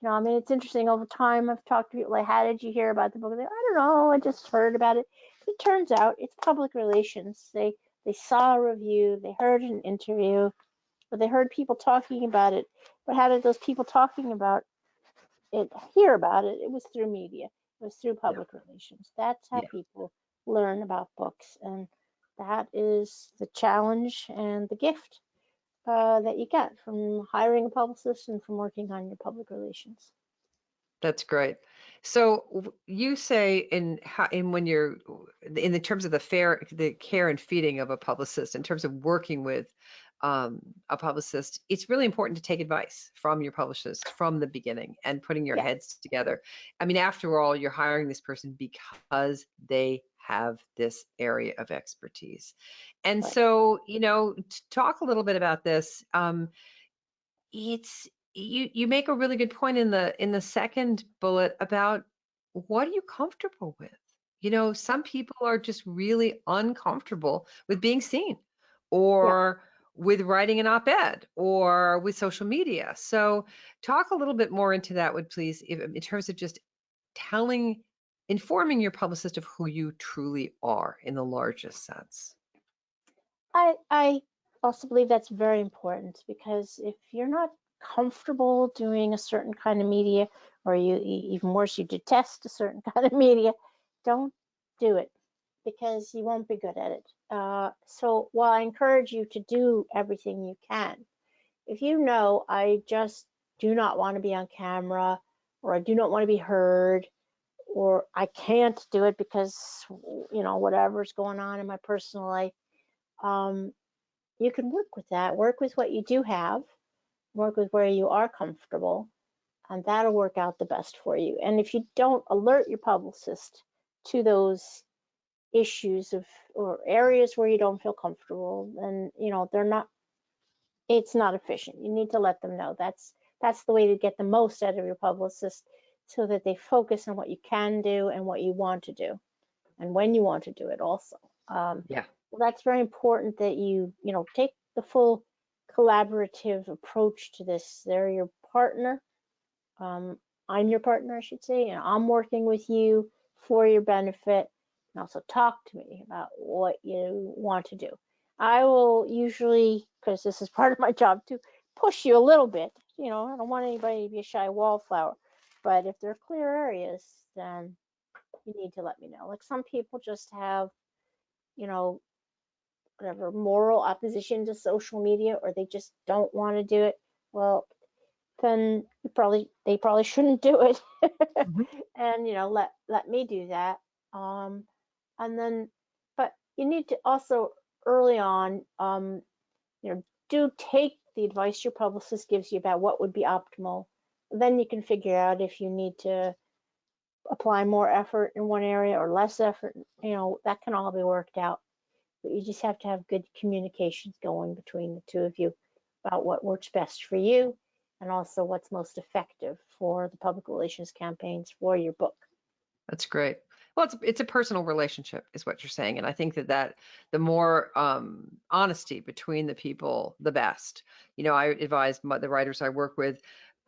[SPEAKER 2] I mean, it's interesting. Over time, I've talked to people like, "How did you hear about the book?" They, I don't know. I just heard about it. But it turns out it's public relations. They saw a review, they heard an interview, or they heard people talking about it. But how did those people talking about it hear about it? It was through media. It was through
[SPEAKER 1] Yeah.
[SPEAKER 2] public relations. That's how
[SPEAKER 1] Yeah.
[SPEAKER 2] people learn about books, and that is the challenge and the gift that you get from hiring a publicist and from working on your public relations.
[SPEAKER 1] That's great. So you say in when you're in the terms of the care and feeding of a publicist, in terms of working with a publicist, it's really important to take advice from your publicist from the beginning and putting your
[SPEAKER 2] Yeah,
[SPEAKER 1] heads together. I mean, after all, you're hiring this person because they have this area of expertise. And
[SPEAKER 2] right.
[SPEAKER 1] so, to talk a little bit about this. It's you make a really good point in the second bullet about what are you comfortable with? Some people are just really uncomfortable with being seen
[SPEAKER 2] Yeah,
[SPEAKER 1] or with writing an op-ed or with social media. So talk a little bit more into that, would please, in terms of just informing your publicist of who you truly are in the largest sense.
[SPEAKER 2] I also believe that's very important because if you're not comfortable doing a certain kind of media, or even worse, you detest a certain kind of media, don't do it because you won't be good at it. So while I encourage you to do everything you can, if you know I just do not want to be on camera, or I do not want to be heard, or I can't do it because whatever's going on in my personal life, um, you can work with that. Work with what you do have. Work with where you are comfortable, and that'll work out the best for you. And if you don't alert your publicist to those issues or areas where you don't feel comfortable, then they're not. It's not efficient. You need to let them know. That's the way to get the most out of your publicist, so that they focus on what you can do and what you want to do, and when you want to do it also.
[SPEAKER 1] Yeah.
[SPEAKER 2] Well, that's very important that you take the full collaborative approach to this. They're your partner. Um, I'm your partner, I should say, and I'm working with you for your benefit. And also talk to me about what you want to do. I will usually, because this is part of my job too, push you a little bit. You know, I don't want anybody to be a shy wallflower, but if there are clear areas, then you need to let me know. Like some people just have, you know, whatever moral opposition to social media, or they just don't want to do it. Well, then they probably shouldn't do it.
[SPEAKER 1] Mhm.
[SPEAKER 2] And you know, let me do that. And then, but you need to also early on, you know, do take the advice your publicist gives you about what would be optimal. Then you can figure out if you need to apply more effort in one area or less effort. You know, that can all be worked out. But you just have to have good communications going between the two of you about what works best for you and also what's most effective for the public relations campaigns for your book.
[SPEAKER 1] That's great. Well, it's a personal relationship, is what you're saying, and I think that the more honesty between the people, the best. You know, I advise the writers I work with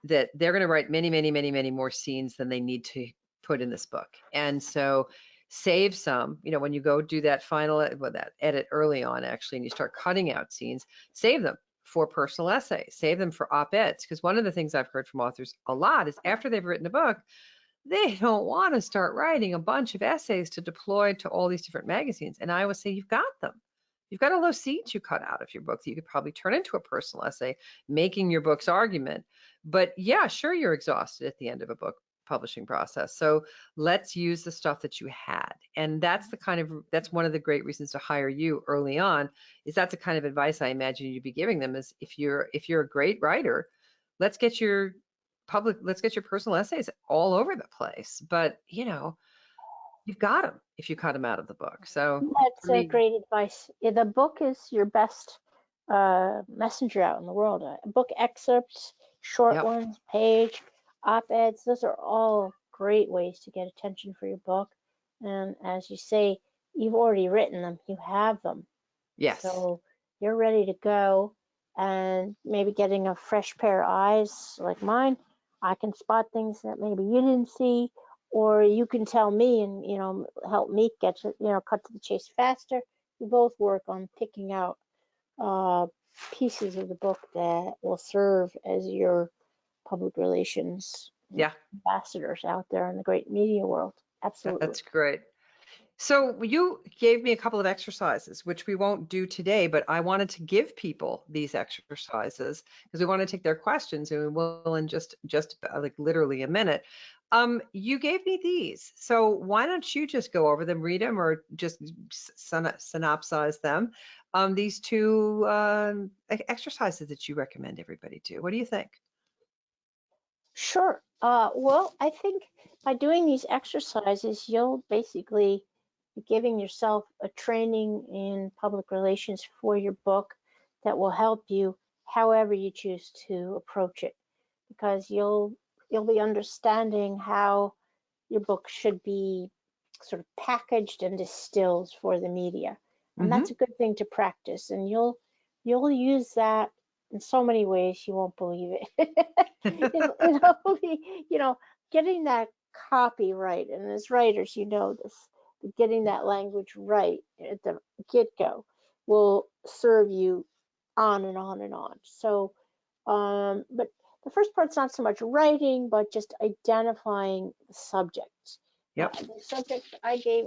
[SPEAKER 1] that they're going to write many, many, many, many more scenes than they need to put in this book, and so save some. You know, when you go do that final that edit early on, actually, and you start cutting out scenes, save them for personal essays, save them for op-eds, because one of the things I've heard from authors a lot is after they've written a book, they don't want to start writing a bunch of essays to deploy to all these different magazines. And I always say, you've got them. You've got all those seeds you cut out of your book that you could probably turn into a personal essay, making your book's argument. But yeah, sure, you're exhausted at the end of a book publishing process. So let's use the stuff that you had. And that's one of the great reasons to hire you early on, is that's the kind of advice I imagine you'd be giving them is if you're a great writer, let's get your personal essays all over the place. But you know, you've got them if you cut them out of the book. So for
[SPEAKER 2] That's
[SPEAKER 1] me,
[SPEAKER 2] great advice. Yeah, the book is your best messenger out in the world. Book excerpts, short
[SPEAKER 1] yep,
[SPEAKER 2] ones, page, op-eds, those are all great ways to get attention for your book. And as you say, you've already written them, you have them.
[SPEAKER 1] yes,
[SPEAKER 2] So you're ready to go, and maybe getting a fresh pair of eyes like mine, I can spot things that maybe you didn't see, or you can tell me and, you know, help me get to, you know, cut to the chase faster. We both work on picking out uh, pieces of the book that will serve as your public relations
[SPEAKER 1] yeah,
[SPEAKER 2] ambassadors out there in the great media world. Absolutely.
[SPEAKER 1] that's great. So you gave me a couple of exercises, which we won't do today, but I wanted to give people these exercises because we want to take their questions, and we will in just like literally a minute. You gave me these, so why don't you just go over them, read them, or just synopsize them? These two exercises that you recommend everybody do. What do you think?
[SPEAKER 2] Sure. Well, I think by doing these exercises, you'll basically be giving yourself a training in public relations for your book that will help you however you choose to approach it, because you'll be understanding how your book should be sort of packaged and distilled for the media. And
[SPEAKER 1] Mm-hmm.
[SPEAKER 2] that's a good thing to practice. And you'll use that in so many ways you won't believe it. It'll be, you know, getting that copy right. And as writers, you know this, getting that language right at the get-go will serve you on and on and on. So, but the first part's not so much writing, but just identifying the subjects.
[SPEAKER 1] Yep.
[SPEAKER 2] The subjects I gave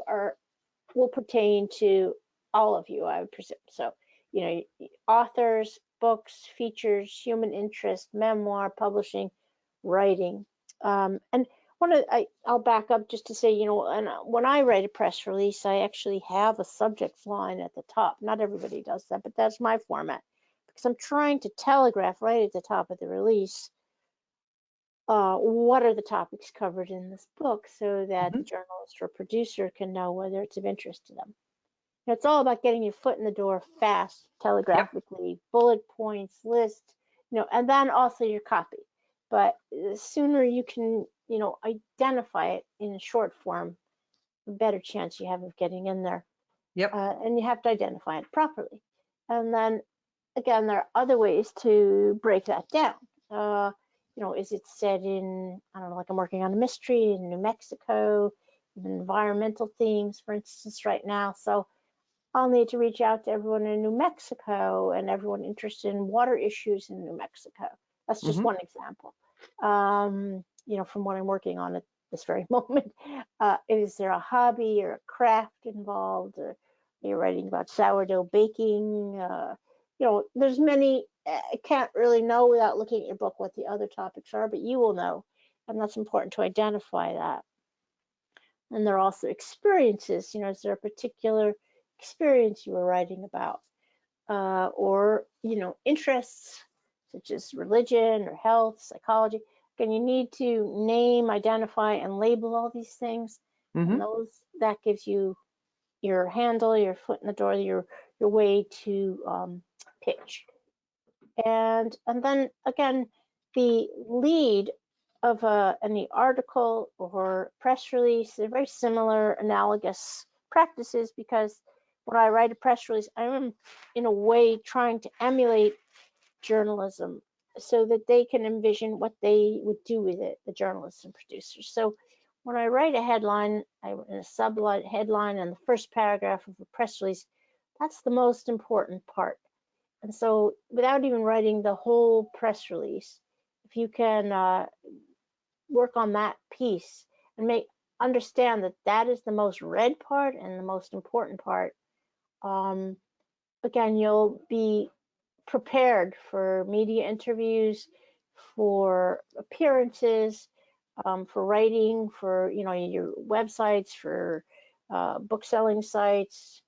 [SPEAKER 2] will pertain to all of you, I would presume. So, you know, authors, books, features, human interest, memoir, publishing, writing. And I'll back up just to say, you know, and when I write a press release, I actually have a subject line at the top. Not everybody does that, but that's my format, because I'm trying to telegraph right at the top of the release what are the topics covered in this book, so that
[SPEAKER 1] Mm-hmm.
[SPEAKER 2] the journalist or producer can know whether it's of interest to them. It's all about getting your foot in the door fast,
[SPEAKER 1] Yep.
[SPEAKER 2] telegraphically, bullet points, list, you know, and then also your copy. But the sooner you can, you know, identify it in short form, the better chance you have of getting in there.
[SPEAKER 1] Yep.
[SPEAKER 2] And you have to identify it properly. And then again, there are other ways to break that down. You know, is it set in, I don't know, like I'm working on a mystery in New Mexico, environmental themes, for instance, right now. So I'll need to reach out to everyone in New Mexico and everyone interested in water issues in New Mexico. That's just one example. From what I'm working on at this very moment. Is there a hobby or a craft involved? Or you're writing about sourdough baking? There's many. I can't really know without looking at your book what the other topics are, but you will know, and that's important to identify that. And there are also experiences. Is there a particular experience you were writing about, or interests such as religion or health, psychology? And you need to name, identify, and label all these things, and that gives you your handle, your foot in the door, your way to pitch. And then again, the lead of any article or press release, they're very similar, analogous practices, because when I write a press release, I'm in a way trying to emulate journalism so that they can envision what they would do with it, the journalists and producers. So when I write a headline, in a subline headline and the first paragraph of a press release, that's the most important part. And so without even writing the whole press release, if you can work on that piece and understand that that is the most read part and the most important part, again, you'll be prepared for media interviews, for appearances, for writing, for your websites, for book selling sites,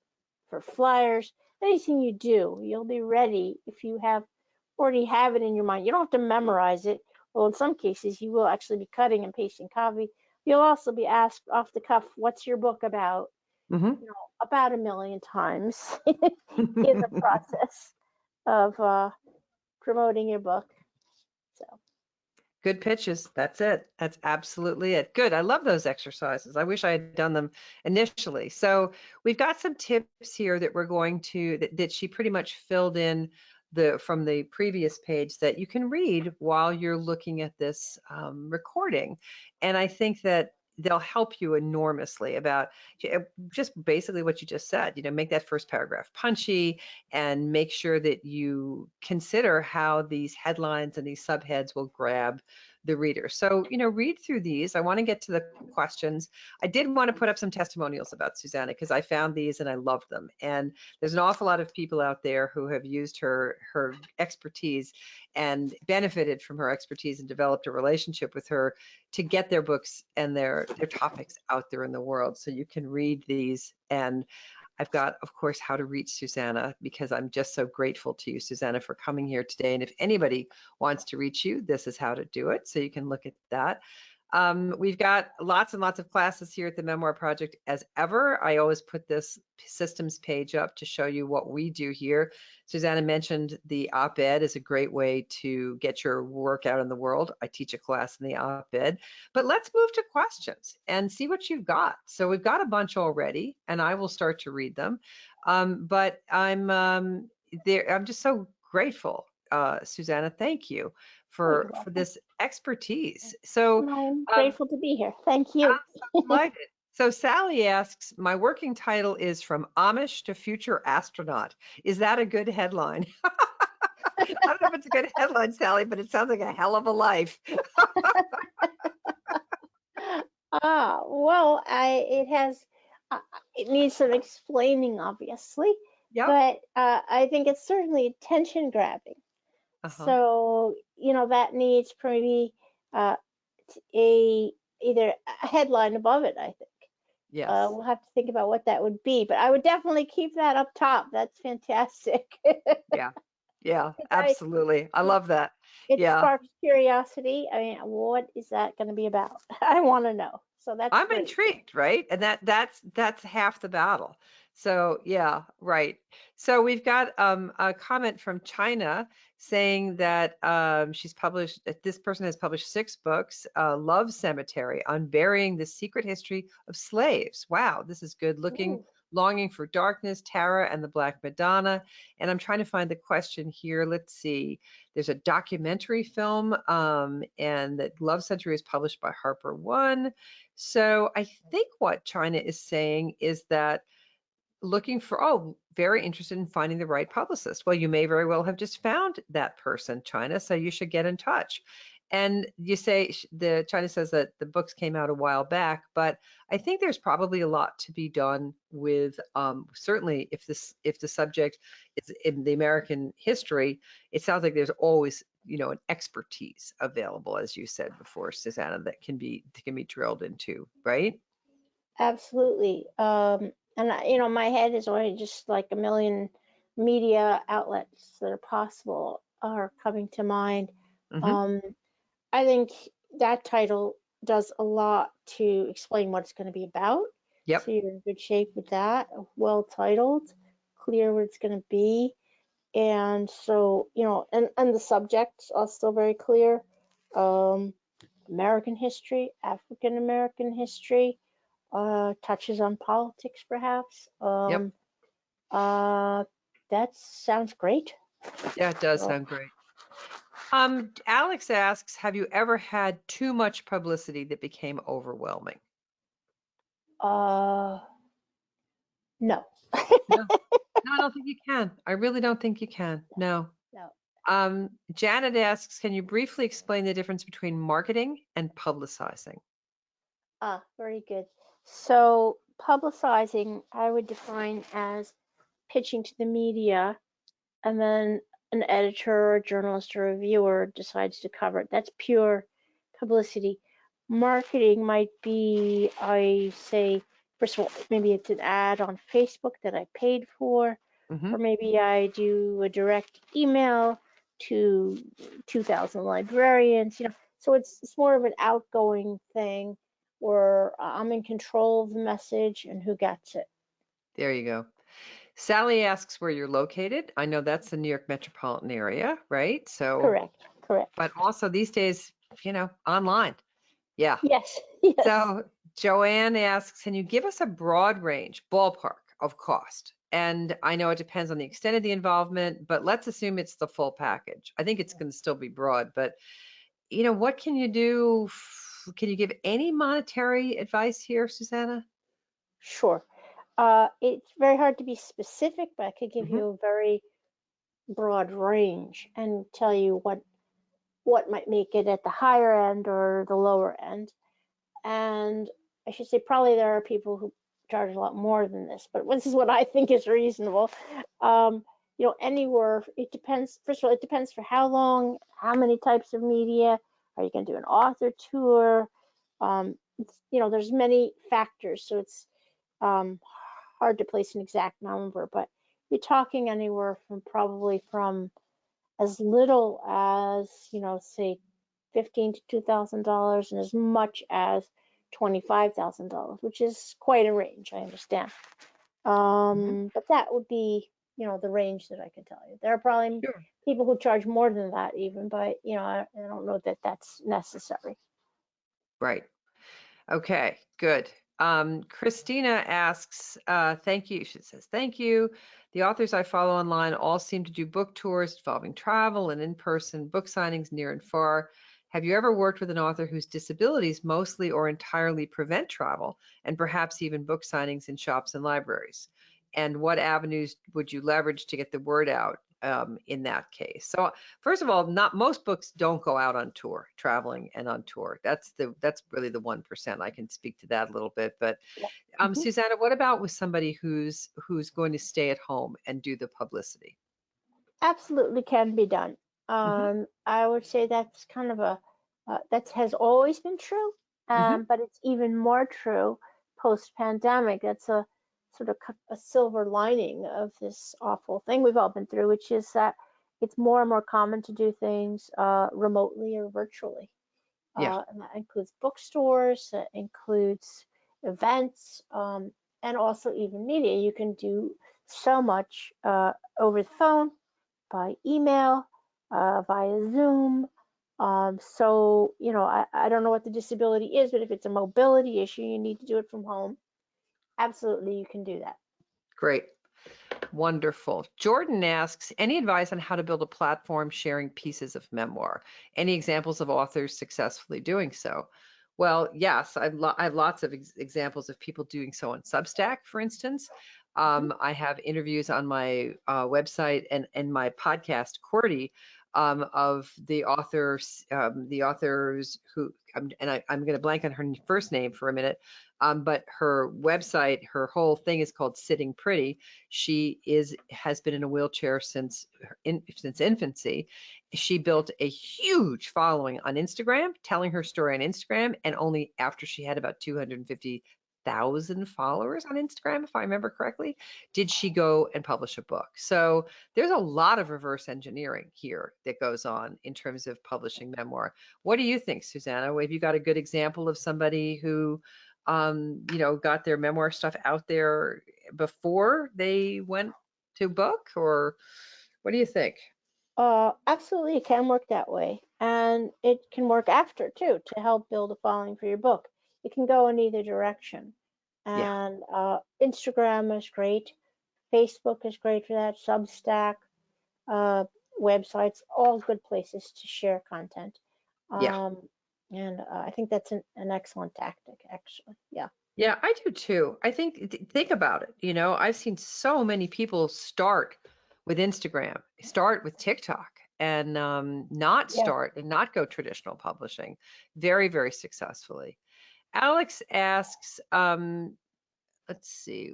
[SPEAKER 2] for flyers, anything you do, you'll be ready if you already have it in your mind. You don't have to memorize it. Well, in some cases, you will actually be cutting and pasting copy. You'll also be asked off the cuff, "What's your book about?" About 1 million times in the process of promoting your book. So
[SPEAKER 1] good pitches. That's it. That's absolutely it. Good. I love those exercises. I wish I had done them initially. So we've got some tips here that we're going to, that she pretty much filled in from the previous page that you can read while you're looking at this recording. And I think that they'll help you enormously about just basically what you just said. Make that first paragraph punchy and make sure that you consider how these headlines and these subheads will grab the reader. So, read through these. I want to get to the questions. I did want to put up some testimonials about Susannah because I found these and I loved them. And there's an awful lot of people out there who have used her expertise and benefited from her expertise and developed a relationship with her to get their books and their topics out there in the world. So you can read these. And I've got, of course, how to reach Susannah, because I'm just so grateful to you, Susannah, for coming here today. And if anybody wants to reach you, this is how to do it. So you can look at that. We've got lots and lots of classes here at the Memoir Project as ever. I always put this systems page up to show you what we do here. Susannah mentioned the op-ed is a great way to get your work out in the world. I teach a class in the op-ed, but let's move to questions and see what you've got. So we've got a bunch already and I will start to read them. But I'm just so grateful, Susannah, thank you for this expertise. So
[SPEAKER 2] I'm grateful to be here. Thank you.
[SPEAKER 1] I'm so delighted. So Sally asks, my working title is From Amish to Future Astronaut. Is that a good headline? I don't know if it's a good headline, Sally, but it sounds like a hell of a life.
[SPEAKER 2] Well, it needs some explaining, obviously,
[SPEAKER 1] Yep.
[SPEAKER 2] but I think it's certainly attention grabbing. So, that needs probably either a headline above it, I think.
[SPEAKER 1] Yes.
[SPEAKER 2] We'll have to think about what that would be, but I would definitely keep that up top. That's fantastic.
[SPEAKER 1] Yeah, absolutely. I love that.
[SPEAKER 2] It sparks curiosity. I mean, what is that going to be about? I want to know. So I'm great.
[SPEAKER 1] Intrigued, right? And that's half the battle. So yeah, right. So we've got a comment from China saying that this person has published 6 books, Love Cemetery, on burying the secret history of slaves. Wow, this is good. Longing for Darkness, Tara and the Black Madonna. And I'm trying to find the question here. Let's see. There's a documentary film, and that Love Cemetery is published by Harper One. So I think what China is saying is that looking for, oh, very interested in finding the right publicist. Well, you may very well have just found that person, China, so you should get in touch. And you say, the China says that the books came out a while back, but I think there's probably a lot to be done with, certainly if the subject is in the American history, it sounds like there's always, an expertise available, as you said before, Susannah, that can be drilled into, right?
[SPEAKER 2] Absolutely. And my head is already just like a million media outlets that are possible are coming to mind.
[SPEAKER 1] Hmm.
[SPEAKER 2] Um, I think that title does a lot to explain what it's going to be about. So
[SPEAKER 1] Yep.
[SPEAKER 2] you're in good shape with that. Well titled, clear what it's going to be. And so, and the subjects are still very clear. Um, American history, African American history, touches on politics perhaps.
[SPEAKER 1] Yep.
[SPEAKER 2] That sounds great.
[SPEAKER 1] Yeah, it does
[SPEAKER 2] So,
[SPEAKER 1] sound great. Alex asks, have you ever had too much publicity that became overwhelming?
[SPEAKER 2] uh, no.
[SPEAKER 1] No, no, I don't think you can. I really don't think you can. No.
[SPEAKER 2] No.
[SPEAKER 1] Janet asks, can you briefly explain the difference between marketing and publicizing?
[SPEAKER 2] Very good. So publicizing, I would define as pitching to the media, and then an editor or a journalist or reviewer decides to cover it. That's pure publicity. Marketing might be, I say, first of all, maybe it's an ad on Facebook that I paid for,
[SPEAKER 1] Hmm.
[SPEAKER 2] or maybe I do a direct email to 2,000 librarians, So it's more of an outgoing thing where I'm in control of the message and who gets it.
[SPEAKER 1] There you go. Sally asks where you're located. I know that's the New York metropolitan area, right? So,
[SPEAKER 2] Correct, correct.
[SPEAKER 1] but also these days, online. Yeah.
[SPEAKER 2] Yes, yes.
[SPEAKER 1] So Joanne asks, can you give us a broad range, ballpark of cost? And I know it depends on the extent of the involvement, but let's assume it's the full package. I think it's going to still be broad, but what can you do? Can you give any monetary advice here, Susannah?
[SPEAKER 2] Sure. It's very hard to be specific, but I could give
[SPEAKER 1] Hmm.
[SPEAKER 2] you a very broad range and tell you what might make it at the higher end or the lower end. And I should say probably there are people who charge a lot more than this, but this is what I think is reasonable. Um, Anywhere, it depends. First of all, it depends for how long, how many types of media. Are you going to do an author tour? There's many factors, so it's um, hard to place an exact number, but you're talking anywhere from as little as, say $15 to $2,000 and as much as $25,000, which is quite a range, I understand.
[SPEAKER 1] Hmm.
[SPEAKER 2] But that would be, the range that I could tell you. There are probably
[SPEAKER 1] Sure.
[SPEAKER 2] people who charge more than that even, but I don't know that that's necessary.
[SPEAKER 1] Right. Okay, good. Christina asks, thank you. She says, thank you. The authors I follow online all seem to do book tours involving travel and in-person book signings near and far. Have you ever worked with an author whose disabilities mostly or entirely prevent travel and perhaps even book signings in shops and libraries? And what avenues would you leverage to get the word out in that case? So first of all, not most books don't go out on tour, traveling and on tour. That's really the 1%. I can speak to that a little bit. But
[SPEAKER 2] Yeah. Mhm.
[SPEAKER 1] Susannah, what about with somebody who's going to stay at home and do the publicity?
[SPEAKER 2] Absolutely can be done.
[SPEAKER 1] Hmm.
[SPEAKER 2] I would say that's kind of that has always been true,
[SPEAKER 1] Hmm.
[SPEAKER 2] but it's even more true post-pandemic. That's a sort of a silver lining of this awful thing we've all been through, which is that it's more and more common to do things remotely or virtually.
[SPEAKER 1] Yeah.
[SPEAKER 2] And that includes bookstores, that includes events, and also even media. You can do so much over the phone, by email, via Zoom. So, I don't know what the disability is, but if it's a mobility issue, you need to do it from home. Absolutely, you can do that.
[SPEAKER 1] Great. Wonderful. Jordan asks, any advice on how to build a platform sharing pieces of memoir? Any examples of authors successfully doing so? Well, yes, I have lots of examples of people doing so on Substack, for instance. I have interviews on my website and my podcast, Cordy, of the authors who, I'm going to blank on her first name for a minute, but her website, her whole thing is called Sitting Pretty. She has been in a wheelchair since infancy. She built a huge following on Instagram, telling her story on Instagram, and only after she had about 250,000 followers on Instagram, if I remember correctly, did she go and publish a book. So there's a lot of reverse engineering here that goes on in terms of publishing memoir. What do you think, Susannah? Have you got a good example of somebody who, got their memoir stuff out there before they went to book, or what do you think?
[SPEAKER 2] Absolutely, it can work that way, and it can work after too to help build a following for your book. It can go in either direction,
[SPEAKER 1] Yeah.
[SPEAKER 2] and Instagram is great, Facebook is great for that, Substack, uh, websites, all good places to share content.
[SPEAKER 1] Yeah.
[SPEAKER 2] Um, and I think that's an excellent tactic, actually. Yeah.
[SPEAKER 1] Yeah, I do too. I think about it. I've seen so many people start with Instagram, start with TikTok, and not
[SPEAKER 2] Yeah.
[SPEAKER 1] start and not go traditional publishing very, very successfully. Alex asks, let's see,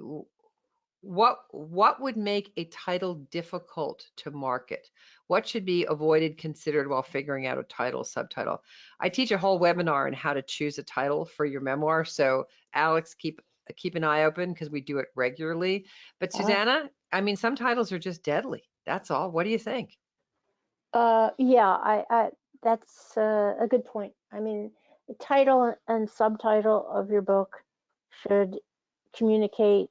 [SPEAKER 1] what would make a title difficult to market? What should be avoided, considered while figuring out a title, subtitle? I teach a whole webinar on how to choose a title for your memoir. So Alex, keep an eye open because we do it regularly. But
[SPEAKER 2] Uh,
[SPEAKER 1] Susannah, I mean, some titles are just deadly. That's all. What do you think?
[SPEAKER 2] yeah, that's a good point. I mean, the title and subtitle of your book should communicate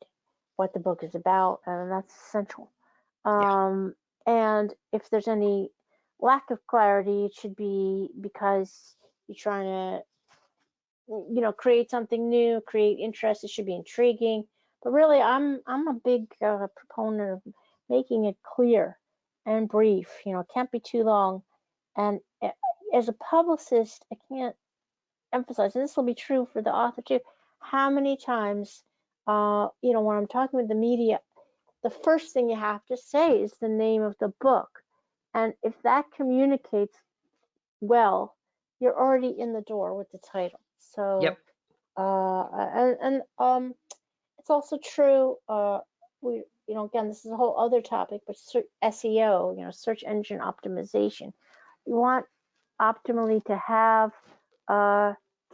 [SPEAKER 2] what the book is about, and that's essential.
[SPEAKER 1] Yeah.
[SPEAKER 2] Um, and if there's any lack of clarity, it should be because you're trying to, create something new, create interest. It should be intriguing. But really, I'm a big proponent of making it clear and brief. It can't be too long. And as a publicist, I can't emphasize, and this will be true for the author too, how many times, when I'm talking with the media, the first thing you have to say is the name of the book. And if that communicates well, you're already in the door with the title. So,
[SPEAKER 1] Yep.
[SPEAKER 2] and it's also true, again, this is a whole other topic, but SEO, search engine optimization. You want optimally to have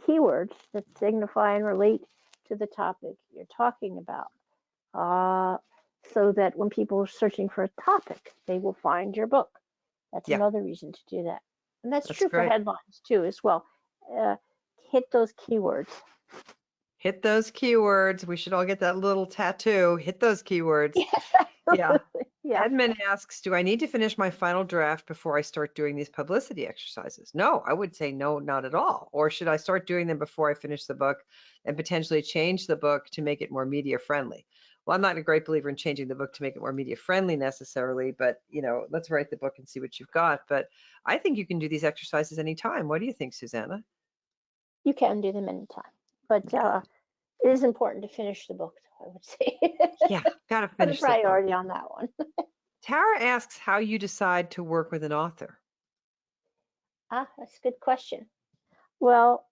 [SPEAKER 2] keywords that signify and relate to the topic you're talking about, so that when people are searching for a topic, they will find your book. That's
[SPEAKER 1] Yeah.
[SPEAKER 2] another reason to do that. And that's
[SPEAKER 1] That's
[SPEAKER 2] true for
[SPEAKER 1] great.
[SPEAKER 2] headlines too, as well. Uh, Hit those keywords.
[SPEAKER 1] Hit those keywords. We should all get that little tattoo. Hit those keywords.
[SPEAKER 2] Yes,
[SPEAKER 1] Yeah.
[SPEAKER 2] absolutely. Yeah.
[SPEAKER 1] Edmund asks, do I need to finish my final draft before I start doing these publicity exercises? No, I would say no, not at all. Or should I start doing them before I finish the book and potentially change the book to make it more media friendly? Well, I'm not a great believer in changing the book to make it more media friendly necessarily, but let's write the book and see what you've got. But I think you can do these exercises anytime. What do you think, Susannah?
[SPEAKER 2] You can do them anytime, but
[SPEAKER 1] Yeah.
[SPEAKER 2] it is important to finish the book, I would say.
[SPEAKER 1] Yeah, gotta
[SPEAKER 2] Put a
[SPEAKER 1] finish the book.
[SPEAKER 2] priority on that one.
[SPEAKER 1] Tara asks how you decide to work with an author.
[SPEAKER 2] That's a good question. Well,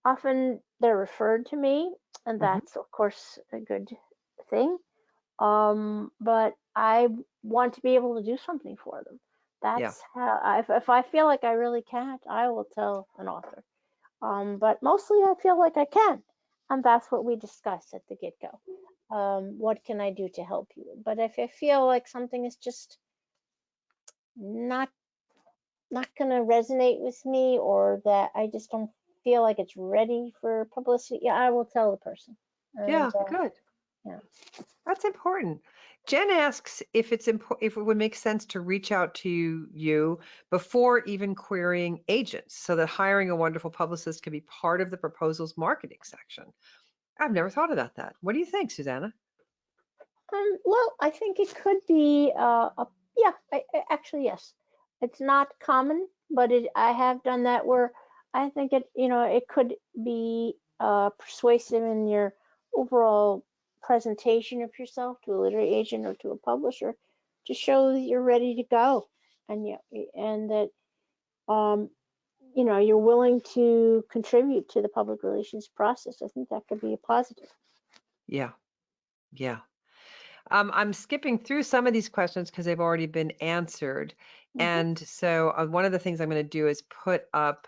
[SPEAKER 2] often they're referred to me, and
[SPEAKER 1] Hmm.
[SPEAKER 2] that's of course a good thing. But I want to be able to do something for them.
[SPEAKER 1] Yeah.
[SPEAKER 2] That's how, if I feel like I really can't, I will tell an author. But mostly I feel like I can, and that's what we discuss at the get-go. What can I do to help you? But if I feel like something is just not going to resonate with me, or that I just don't feel like it's ready for publicity, yeah, I will tell the person. And
[SPEAKER 1] Yeah, good.
[SPEAKER 2] yeah.
[SPEAKER 1] That's important. Jen asks if if it would make sense to reach out to you before even querying agents so that hiring a wonderful publicist can be part of the proposal's marketing section. I've never thought about that. What do you think, Susannah?
[SPEAKER 2] Well, I think it could be yeah, actually, yes. It's not common, but I have done that where I think it could be persuasive in your overall presentation of yourself to a literary agent or to a publisher to show that you're ready to go, and that you're willing to contribute to the public relations process. I think that could be a positive.
[SPEAKER 1] Yeah. Yeah. I'm skipping through some of these questions because they've already been answered.
[SPEAKER 2] Mhm.
[SPEAKER 1] And so one of the things I'm going to do is put up,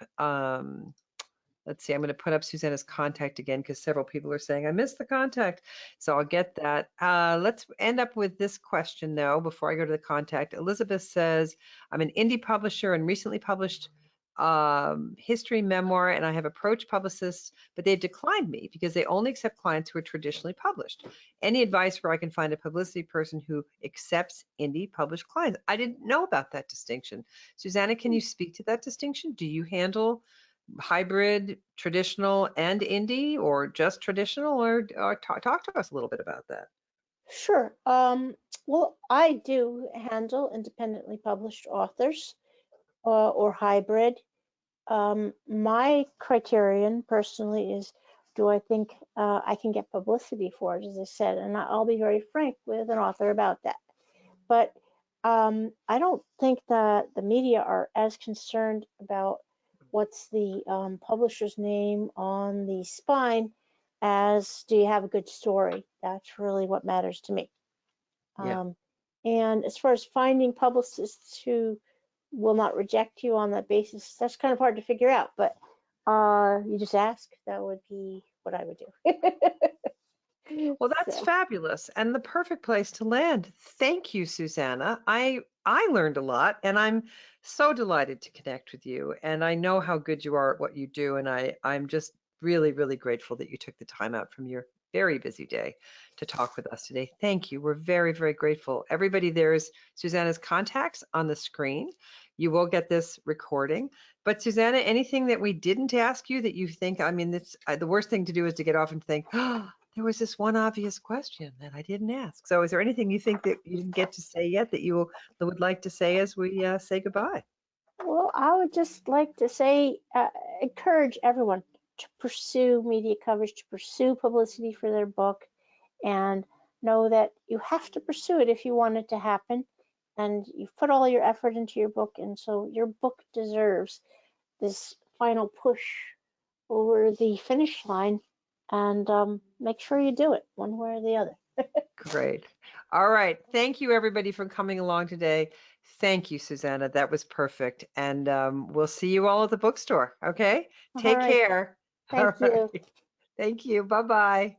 [SPEAKER 1] let's see, I'm going to put up Susannah's contact again because several people are saying, I missed the contact. So I'll get that. Let's end up with this question, though, before I go to the contact. Elizabeth says, I'm an indie publisher and recently published history memoir, and I have approached publicists, but they've declined me because they only accept clients who are traditionally published. Any advice where I can find a publicity person who accepts indie published clients? I didn't know about that distinction. Susannah, can you speak to that distinction? Do you handle hybrid, traditional, and indie, or just traditional, or talk to us a little bit about that?
[SPEAKER 2] Sure. Well, I do handle independently published authors or hybrid. My criterion personally is, do I think I can get publicity for it, as I said, and I'll be very frank with an author about that. But I don't think that the media are as concerned about what's the publisher's name on the spine as do you have a good story. That's really what matters to me.
[SPEAKER 1] Yeah.
[SPEAKER 2] And as far as finding publicists who will not reject you on that basis, that's kind of hard to figure out, but you just ask. That would be what I would do.
[SPEAKER 1] Well, that's
[SPEAKER 2] So,
[SPEAKER 1] fabulous and the perfect place to land. Thank you, Susannah. I learned a lot, and I'm so delighted to connect with you. And I know how good you are at what you do, and I'm just really, really grateful that you took the time out from your very busy day to talk with us today. Thank you. We're very, very grateful. Everybody, there's Susannah's contacts on the screen. You will get this recording. But Susannah, anything that we didn't ask you that you think, I mean, the worst thing to do is to get off and think, oh, there was this one obvious question that I didn't ask. So is there anything you think that you didn't get to say yet that you would like to say as we say goodbye?
[SPEAKER 2] well, I would just like to say, encourage everyone to pursue media coverage, to pursue publicity for their book, and know that you have to pursue it if you want it to happen. And you've put all your effort into your book, and so your book deserves this final push over the finish line. And make sure you do it one way or the other.
[SPEAKER 1] Great. All right. Thank you, everybody, for coming along today. Thank you, Susannah. That was perfect. And we'll see you all at the bookstore. Okay.
[SPEAKER 2] All
[SPEAKER 1] Take
[SPEAKER 2] right.
[SPEAKER 1] care. All
[SPEAKER 2] Thank you.
[SPEAKER 1] right. Thank you. Bye-bye.